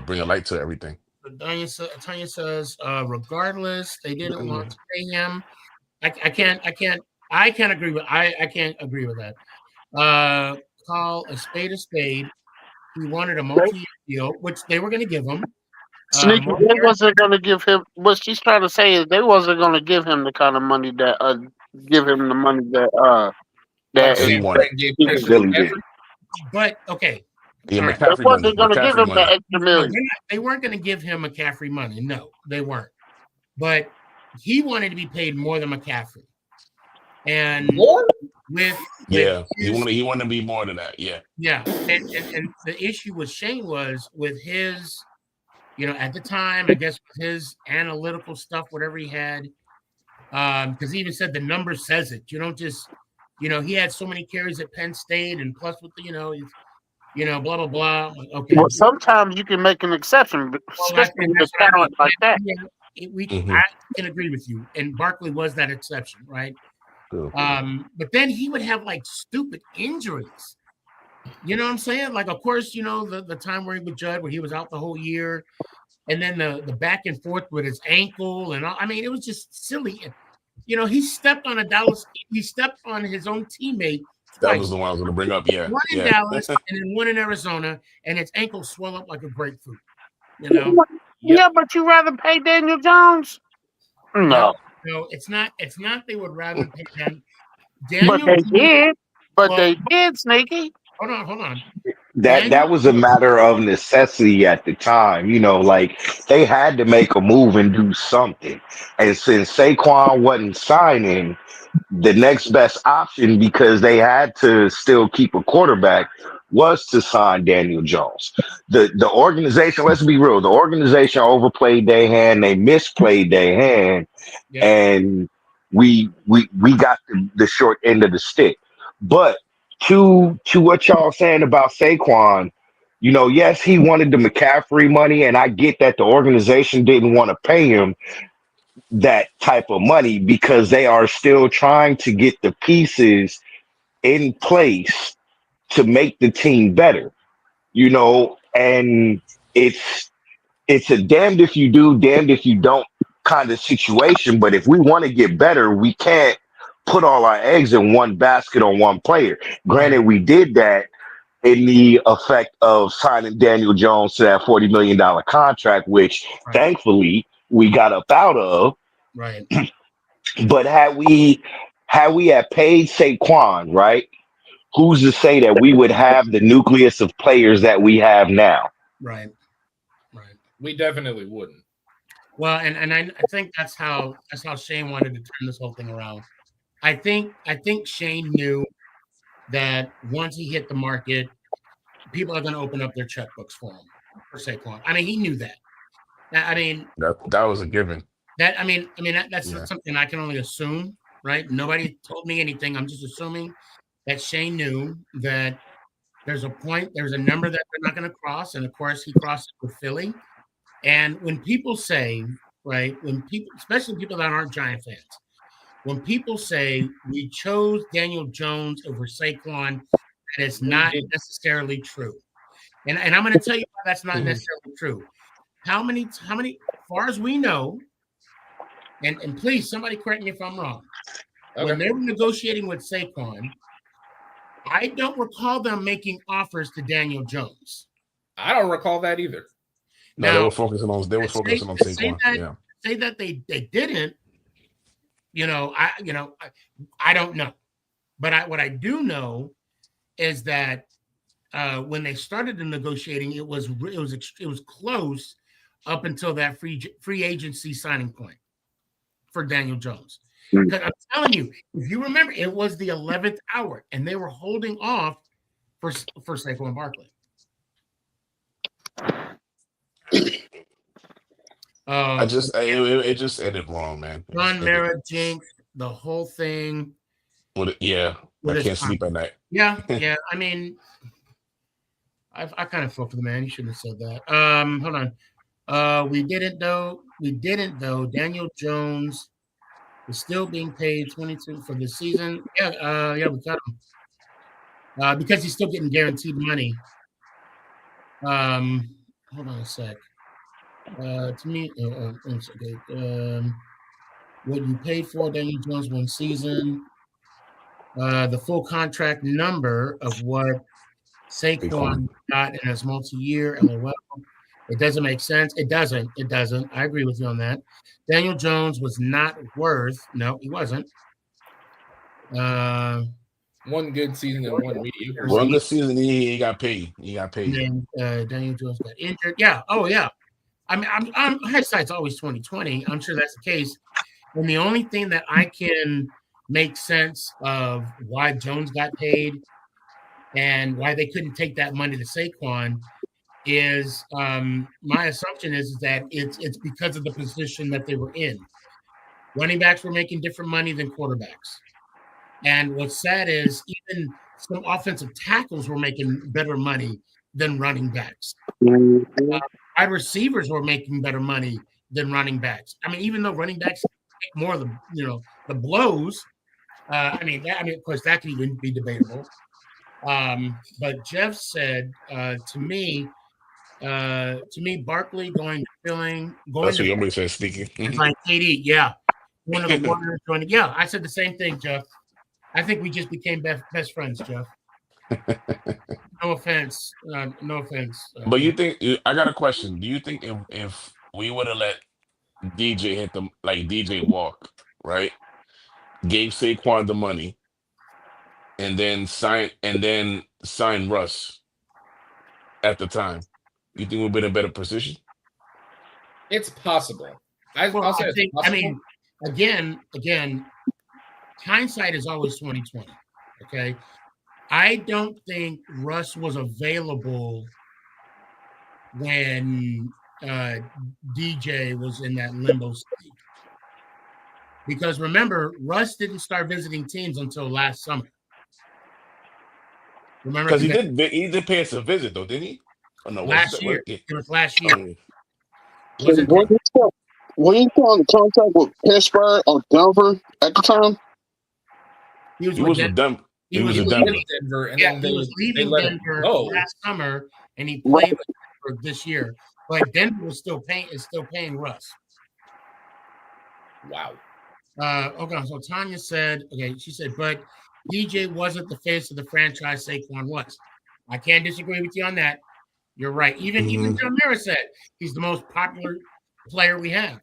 S4: bring a light to everything.
S5: Tanya says, regardless, they didn't want to pay him. I can't agree with I can't agree with that. Call a spade. He wanted a multi-year deal, which they were going to give him.
S9: Sneaky, they wasn't going to give him. What she's trying to say is they wasn't going to give him the kind of money that
S6: Like
S4: He
S6: San
S4: wanted.
S6: Fran gave
S10: He
S6: Christian
S10: really did.
S6: McCaffrey.
S5: But okay,
S4: Yeah,
S5: all right.
S9: they
S4: McCaffrey money.
S9: wasn't going to give
S4: McCaffrey
S9: him the
S4: money.
S9: extra
S5: No,
S9: million.
S5: they weren't going to give him McCaffrey money. No, they weren't. But he wanted to be paid more than McCaffrey. And
S4: Yeah, he wanted to be more than that. Yeah.
S5: Yeah, and the issue with Shane was with his, at the time, I guess with his analytical stuff, whatever he had, because he even said the number says it. You don't just, he had so many carries at Penn State, and plus with the, blah blah blah. Okay,
S9: Well, sometimes you can make an exception, especially with talent like that.
S5: I can agree with you, and Barkley was that exception, right? But then he would have like stupid injuries. You know what I'm saying? Like, of course, the time where he with Judd, where he was out the whole year, and then the back and forth with his ankle, and all, I mean, it was just silly. He stepped on he stepped on his own teammate twice.
S4: That was the one I was going to bring up. Yeah,
S5: one in Dallas and then one in Arizona, and his ankle swelled up like a grapefruit.
S9: Yeah, but you rather pay Daniel Jones? No,
S5: it's not. It's not. They would rather pay him.
S9: But they did. They did, Sneaky.
S5: Hold on.
S10: That was a matter of necessity at the time. Like they had to make a move and do something. And since Saquon wasn't signing, the next best option, because they had to still keep a quarterback, was to sign Daniel Jones. The organization, let's be real, the organization overplayed their hand, they misplayed their hand, and we got the short end of the stick. But to what y'all saying about Saquon, yes, he wanted the McCaffrey money, and I get that the organization didn't want to pay him that type of money because they are still trying to get the pieces in place to make the team better, and it's a damned if you do, damned if you don't kind of situation. But if we want to get better, we can't put all our eggs in one basket on one player. Granted, we did that in the effect of signing Daniel Jones to that $40 million contract, which thankfully we got up out of.
S5: Right.
S10: But had we had paid Saquon, right? Who's to say that we would have the nucleus of players that we have now?
S5: Right.
S6: We definitely wouldn't.
S5: Well, and I think that's how Shane wanted to turn this whole thing around. I think Shane knew that once he hit the market, people are going to open up their checkbooks for him for Saquon. I mean, he knew that. I mean,
S4: that was a given.
S5: That's something I can only assume, right? Nobody told me anything. I'm just assuming that Shane knew that there's a number that they're not going to cross, and of course he crossed it with Philly. And when people say, right, especially people that aren't Giant fans, when people say we chose Daniel Jones over Saquon, that is not necessarily true. And I'm going to tell you why that's not necessarily true. How many, far as we know, and please, somebody correct me if I'm wrong. Okay. When they were negotiating with Saquon, I don't recall them making offers to Daniel Jones.
S6: I don't recall that either.
S4: No, they were focusing on Saquon.
S5: Say that they didn't. I don't know, but what I do know is that when they started the negotiating, it was close up until that free agency signing point for Daniel Jones. Because I'm telling you, if you remember, it was the 11th hour, and they were holding off for Saquon Barkley.
S4: It just ended wrong, man.
S5: Ron Mara jinx, the whole thing.
S4: I can't sleep at night.
S5: Yeah. I mean, I kind of felt for the man. He shouldn't have said that. Hold on. We didn't though. Daniel Jones is still being paid $22 for the season. Yeah, we cut him because he's still getting guaranteed money. Hold on a sec. To me, what you paid for Daniel Jones one season, the full contract number of what Saquon got in his multi-year, LOL. It doesn't make sense. It doesn't. I agree with you on that. Daniel Jones was not worth. No, he wasn't.
S6: One good season and one mediocre.
S4: One good season, he got paid.
S5: And then Daniel Jones got injured. Yeah. Oh, yeah. I mean, I'm hindsight's always 20/20. I'm sure that's the case. And the only thing that I can make sense of why Jones got paid and why they couldn't take that money to Saquon is my assumption is that it's because of the position that they were in. Running backs were making different money than quarterbacks. And what's sad is even some offensive tackles were making better money than running backs. Wide receivers were making better money than running backs. I mean, even though running backs take more of the blows, of course, that can even be debatable. But Jeff said to me, Barkley going to
S4: That's what somebody said, Sneaky.
S5: Like KD, yeah. One of the Warriors joining. Yeah, I said the same thing, Jeff. I think we just became best friends, Jeff. No offense.
S4: But you think? I got a question. Do you think if we would have let DJ hit them like DJ walk, right? Gave Saquon the money, and then sign Russ at the time, you think we'd be in a better position?
S6: It's possible. I'll say it's possible.
S5: I mean, again, hindsight is always 20/20. Okay, I don't think Russ was available when DJ was in that limbo state. Because remember, Russ didn't start visiting teams until last summer. Remember,
S4: Because he did pay us a visit though, didn't he? Oh no,
S5: last year.
S4: it
S5: It was last year.
S4: oh,
S5: Wasn't
S7: Were you on the contract with Pittsburgh or Denver at the time?
S5: he was
S4: he
S5: with
S4: was
S5: Denver.
S4: with Denver. He was with
S6: leaving
S4: Denver.
S6: Denver, and
S5: Yeah,
S6: then
S5: he was
S6: they
S5: leaving
S6: let him
S5: Denver
S6: go.
S5: last summer, and he
S7: Right.
S5: played with Denver this year. But Denver was still paying Russ.
S6: Wow.
S5: Okay, so Tanya said, she said, but DJ wasn't the face of the franchise Saquon was. I can't disagree with you on that. You're right. Even Joe Mira said he's the most popular player we have.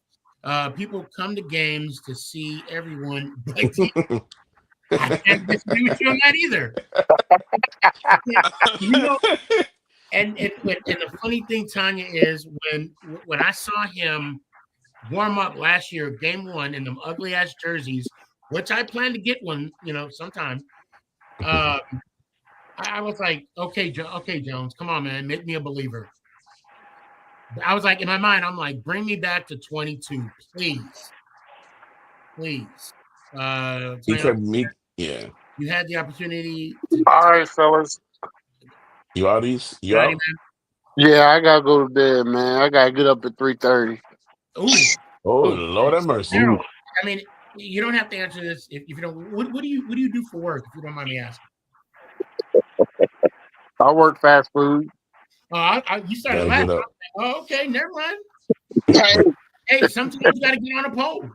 S5: People come to games to see everyone, but I can't disagree with you on that either. You know, and the funny thing, Tanya, is when I saw him warm up last year, game one, in them ugly ass jerseys, which I plan to get one, sometime. I was like, okay, Jones, come on, man, make me a believer. I was like, in my mind, I'm like, bring me back to 22, please.
S4: He could meet, yeah.
S5: You had the opportunity.
S9: All right, fellas.
S4: You out, East? You out?
S9: Yeah, I gotta go to bed, man. I gotta get up at 3:30.
S5: Ooh.
S4: Oh, Lord have mercy.
S5: Daryl, I mean, you don't have to answer this if you don't. What do you do for work, if you don't mind me asking?
S9: I work fast food.
S5: You started laughing. Oh, okay, never mind. Hey, sometimes you got to get on a pole.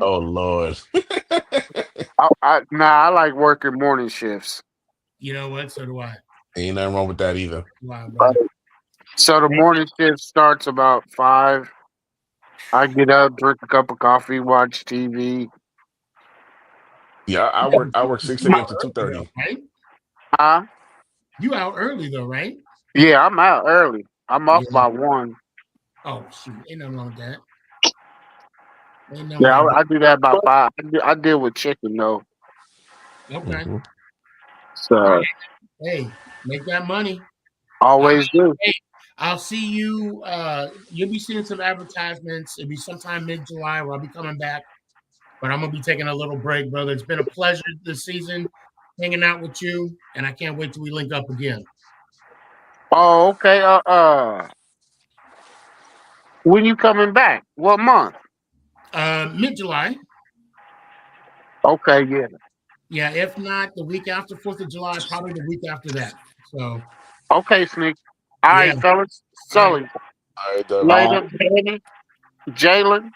S4: Oh, Lord.
S9: I like working morning shifts.
S5: You know what? So do I.
S4: Ain't nothing wrong with that either.
S5: Wow, brother.
S9: So the morning shift starts about 5. I get up, drink a cup of coffee, watch TV.
S4: Yeah, I work 6 a.m. to 2:30.
S5: Right?
S9: Huh?
S5: You out early though, right?
S9: Yeah, I'm out early. I'm up by 1.
S5: Oh shoot, ain't nothing wrong with that.
S9: Yeah, I do that about 5. I deal with chicken though.
S5: Okay.
S9: So
S5: hey, make that money.
S9: Always do.
S5: Hey, I'll see you. You'll be seeing some advertisements. It'll be sometime mid-July where I'll be coming back, but I'm gonna be taking a little break, brother. It's been a pleasure this season hanging out with you, and I can't wait till we link up again.
S9: Oh, okay. When you coming back? What month?
S5: Mid-July.
S9: Okay, yeah.
S5: Yeah, if not the week after 4th of July, probably the week after that. So.
S9: Okay, Sneak. All right, fellas. Sully.
S4: All right, Doug.
S9: Later, Danny. Jalen.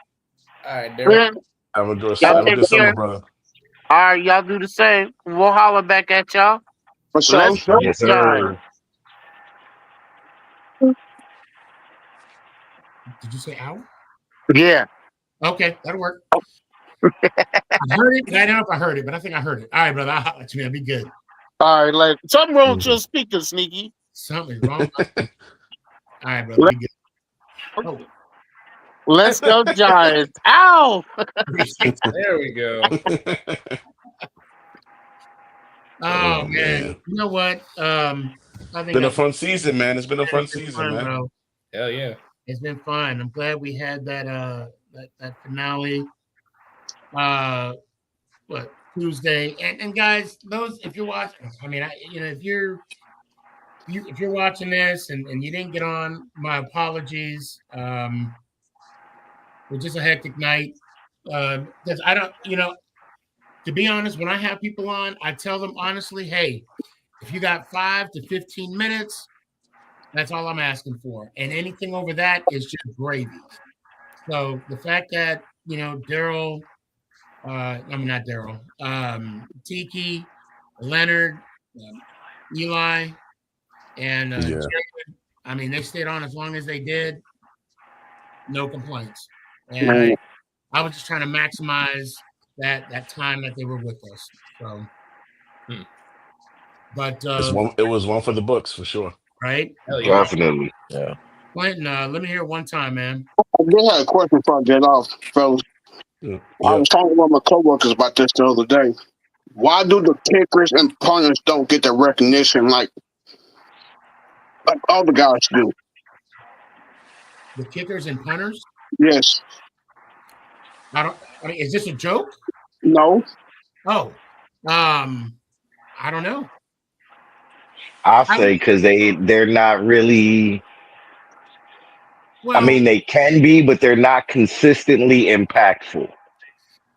S6: All right, Derek.
S4: Have a good summer, brother.
S9: All right, y'all do the same. We'll holler back at y'all. Let's go.
S10: Yes, sir.
S5: Did you say ow?
S9: Yeah.
S5: Okay, that'll work. I heard it, but I don't know if I heard it, but I think I heard it. All right, brother. I'll holler at you, man. Be good.
S9: All right, like something wrong with your speaker, Sneaky.
S5: Something's wrong. All right, brother. Be good. Oh.
S9: Let's go, Giants. Ow!
S6: There we go.
S5: Oh man. You know what? I think
S4: been a fun season, man. It's been a fun season,
S5: fun,
S4: man.
S5: Bro.
S6: Hell yeah.
S5: It's been fun. I'm glad we had that that finale. Tuesday. And guys, those if you're watching, I mean, if you're watching this and you didn't get on, my apologies. It was just a hectic night. Because I don't, to be honest, when I have people on, I tell them honestly, hey, if you got 5 to 15 minutes, that's all I'm asking for. And anything over that is just gravy. So the fact that, Daryl, not Daryl, Tiki, Leonard, Eli, and Jared, I mean, they stayed on as long as they did. No complaints. And I was just trying to maximize that time that they were with us. So, but
S4: it was one for the books for sure.
S5: Right?
S10: Definitely. Yeah.
S5: Clinton, let me hear it one time, man.
S7: I did have a question before I get off, fellas.
S4: Yeah.
S7: I was talking to one of my coworkers about this the other day. Why do the kickers and punters don't get the recognition like all the guys do?
S5: The kickers and punters.
S7: Yes.
S5: I mean, is this a joke?
S7: No.
S5: Oh, I don't know.
S10: I'll
S5: I
S10: say because they're not really. I
S5: well,
S10: mean, they can be, but they're not consistently impactful.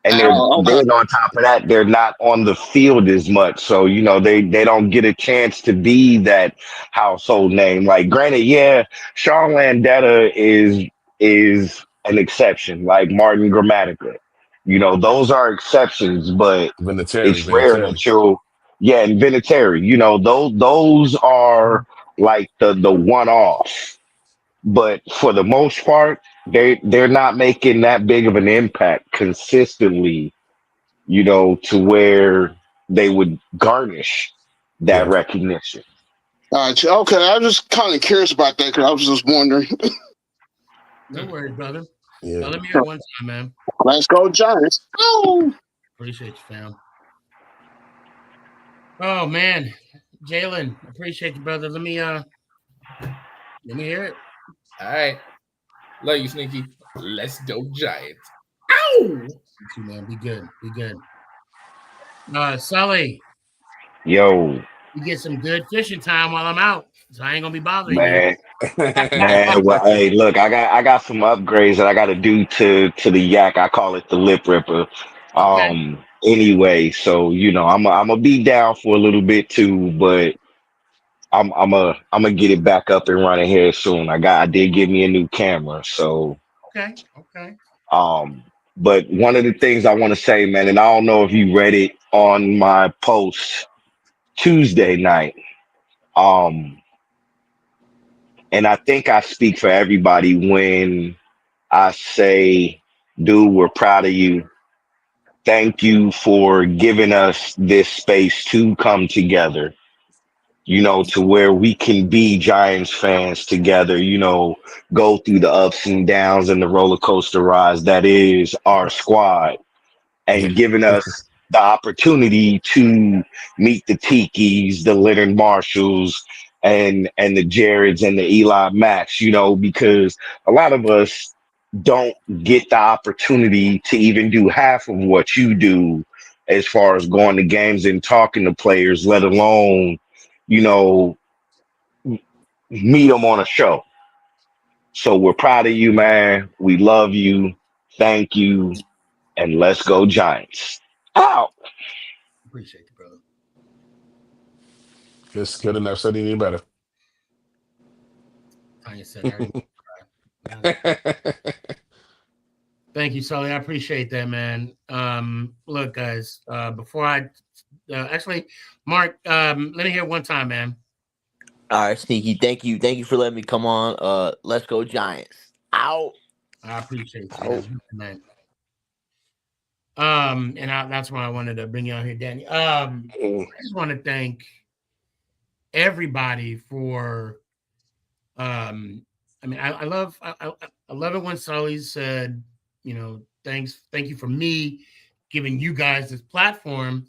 S10: And they're
S7: Oh, okay.
S10: then on top of that, they're not on the field as much. So, they don't get a chance to be that household name. Like, granted, yeah, Sean Landetta is an exception, like Martin Grammatica. Those are exceptions, but
S4: Vinatieri,
S10: it's rare
S4: Vinatieri.
S10: that and Vinatieri, those are like the one off. But for the most part, they're not making that big of an impact consistently, to where they would garnish that
S4: Yeah.
S10: recognition.
S7: Okay, I was just kind of curious about that because I was just wondering.
S5: no worries, brother.
S4: Yeah.
S5: Let me hear it one time, man.
S7: Let's go, Giants. Oh.
S5: Appreciate you, fam. Oh man, Jalen, appreciate you, brother. Let me hear it.
S6: All right. Love you, Sneaky. Let's go, Giants. Ow!
S5: You too, man. Be good. Be good. Sully,
S10: Yo,
S5: you get some good fishing time while I'm out, so I ain't gonna be bothering you.
S10: man, man. Well, hey, look, I got some upgrades that I got to do to the yak. I call it the lip ripper.
S5: Okay.
S10: Anyway, so I'm gonna be down for a little bit too, but I'm gonna get it back up and running here soon. I did get me a new camera, so
S5: Okay. Okay.
S10: um but one of the things I want to say, man, and I don't know if you read it on my post Tuesday night. Um and I think I speak for everybody when I say, dude, we're proud of you. Thank you for giving us this space to come together, to where we can be Giants fans together, go through the ups and downs and the roller coaster rides that is our squad,
S4: Yeah.
S10: and giving us the opportunity to meet the Tikis, the Leonard Marshalls, and the Jareds and the Eli Macks, because a lot of us don't get the opportunity to even do half of what you do as far as going to games and talking to players, let alone, you know, meet them on a show. So we're proud of you, man. We love you. Thank you. And let's go, Giants. Out.
S5: Appreciate you, brother.
S4: Just couldn't have said any better.
S5: Tanya said I already Thank you, Sully. I appreciate that, man. Look, guys, before I actually, Mark, let me hear it one time, man.
S8: All right, Sneaky. Thank you for letting me come on. Let's go, Giants. Out.
S5: I appreciate you,
S8: Out.
S5: man. That's why I wanted to bring you on here, Danny. I just want to thank everybody for. I mean, I love it when Sully said, thank you for me giving you guys this platform.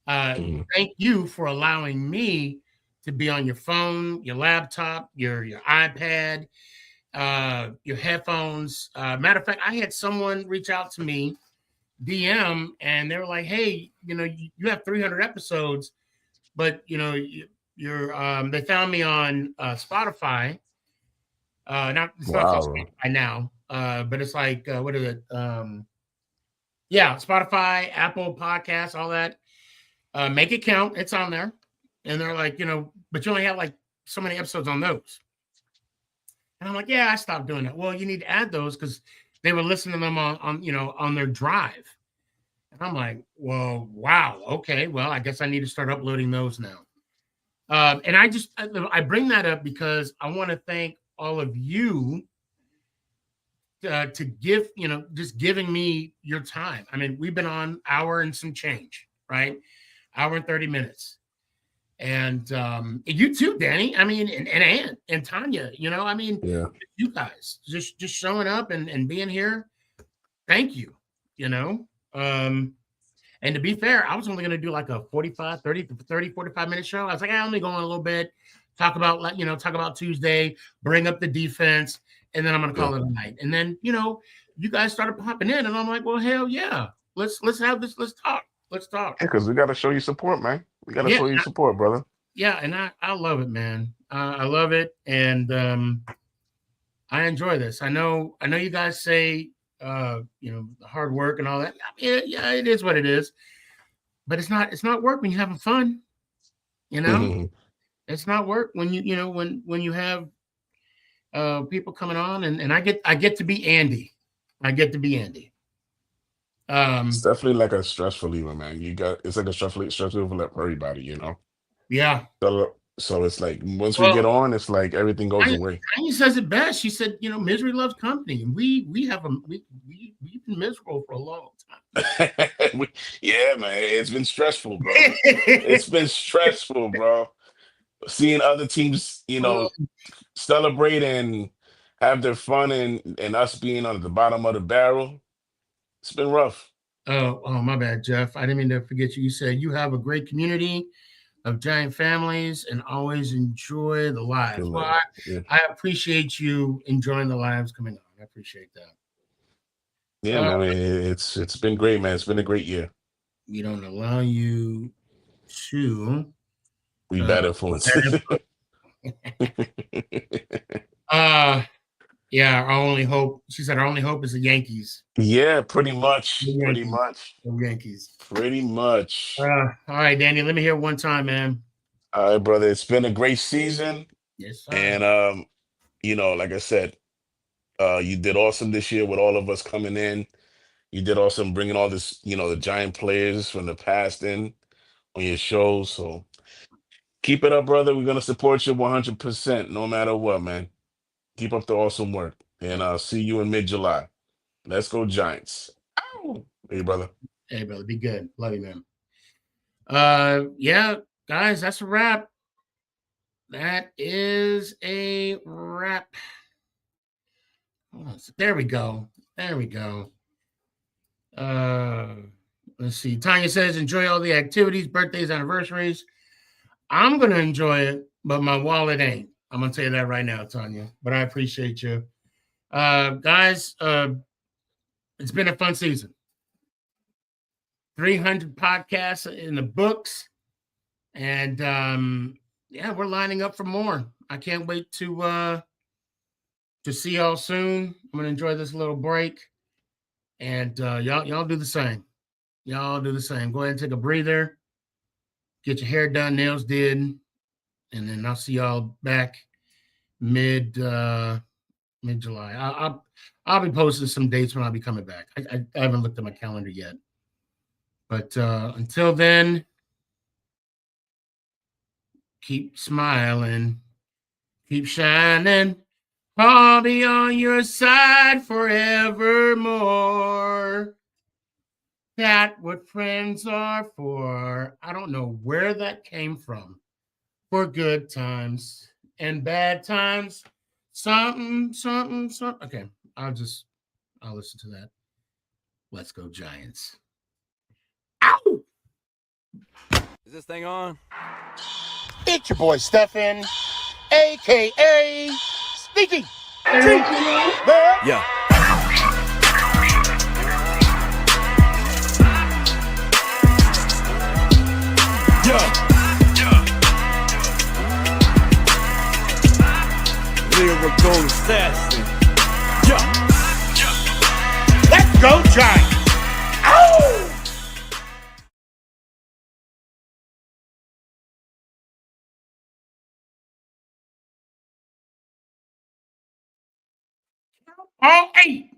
S5: Thank you for allowing me to be on your phone, your laptop, your iPad, your headphones. Matter of fact, I had someone reach out to me, DM, and they were like, "Hey, you have 300 episodes, but you're." They found me on Spotify. It's not called
S4: Wow.
S5: Spotify now, but it's like what is it? Yeah, Spotify, Apple Podcasts, all that. Make it count. It's on there. And they're like, but you only have like so many episodes on those. And I'm like, yeah, I stopped doing that. Well, you need to add those because they were listening to them on their drive. And I'm like, well, wow, okay, well, I guess I need to start uploading those now. And I bring that up because I want to thank all of you to give, just giving me your time. I mean, we've been on hour and some change, right? Hour and 30 minutes. And you too, Danny. I mean, and Tanya, I mean,
S4: Yeah.
S5: you guys just showing up and being here. Thank you. And to be fair, I was only going to do like a 45, 45-minute show. I was like, I only go on a little bit, talk about Tuesday, bring up the defense, and then I'm going to call it a night. And then, you guys started popping in, and I'm like, well, hell yeah. Let's have this. Let's talk.
S4: Yeah, because we got to show you support, man. We got to show you support, brother.
S5: Yeah, and I love it, man. I love it, and I enjoy this. I know you guys say, hard work and all that. Yeah, it is what it is. But it's not work when you're having fun. It's not work when when you have people coming on, and I get to be Andy. I get to be Andy.
S4: It's definitely like a stress reliever, man. It's like a stress reliever for everybody,
S5: Yeah.
S4: So it's like once we get on, it's like everything goes away.
S5: Tanya says it best. She said, misery loves company, and we've been miserable for a long time.
S4: Yeah, man, it's been stressful, bro. It's been stressful, bro. Seeing other teams, celebrate and have their fun, and us being on the bottom of the barrel. It's been rough.
S5: Oh, my bad, Jeff. I didn't mean to forget you. You said you have a great community of giant families and always enjoy the lives. Well, I appreciate you enjoying the lives coming on. I appreciate that.
S4: Yeah, man. I mean, it's been great, man. It's been a great year.
S5: We don't allow you to
S4: be bad influence.
S5: Yeah, our only hope. She said our only hope is the Yankees.
S4: Yeah, pretty much. Pretty much.
S5: The Yankees.
S4: Pretty much.
S5: All right, Danny. Let me hear it one time, man.
S4: All right, brother. It's been a great season.
S5: Yes, sir.
S4: And like I said, you did awesome this year with all of us coming in. You did awesome bringing all this, the giant players from the past in on your show. So keep it up, brother. We're gonna support you 100%, no matter what, man. Keep up the awesome work, and I'll see you in mid-July. Let's go, Giants! Ow! Hey, brother.
S5: Hey, brother. Be good. Love you, man. Yeah, guys, that's a wrap. That is a wrap. Oh, there we go. There we go. Let's see. Tanya says, enjoy all the activities, birthdays, anniversaries. I'm going to enjoy it, but my wallet ain't. I'm going to tell you that right now, Tanya. But I appreciate you. Guys, it's been a fun season. 300 podcasts in the books. And, we're lining up for more. I can't wait to see y'all soon. I'm going to enjoy this little break. And y'all do the same. Y'all do the same. Go ahead and take a breather. Get your hair done, nails did. And then I'll see y'all back mid-July. I'll be posting some dates when I'll be coming back. I haven't looked at my calendar yet. But until then, keep smiling. Keep shining. I'll be on your side forevermore. That's what friends are for. I don't know where that came from. For good times and bad times. Something. Okay, I'll listen to that. Let's go, Giants. Ow!
S13: Is this thing on?
S1: It's your boy, Stefan, a.k.a. Sneakyg.
S13: Yeah. Lyrical assassin.
S1: Let's go, Giants. Ow!
S5: All 8.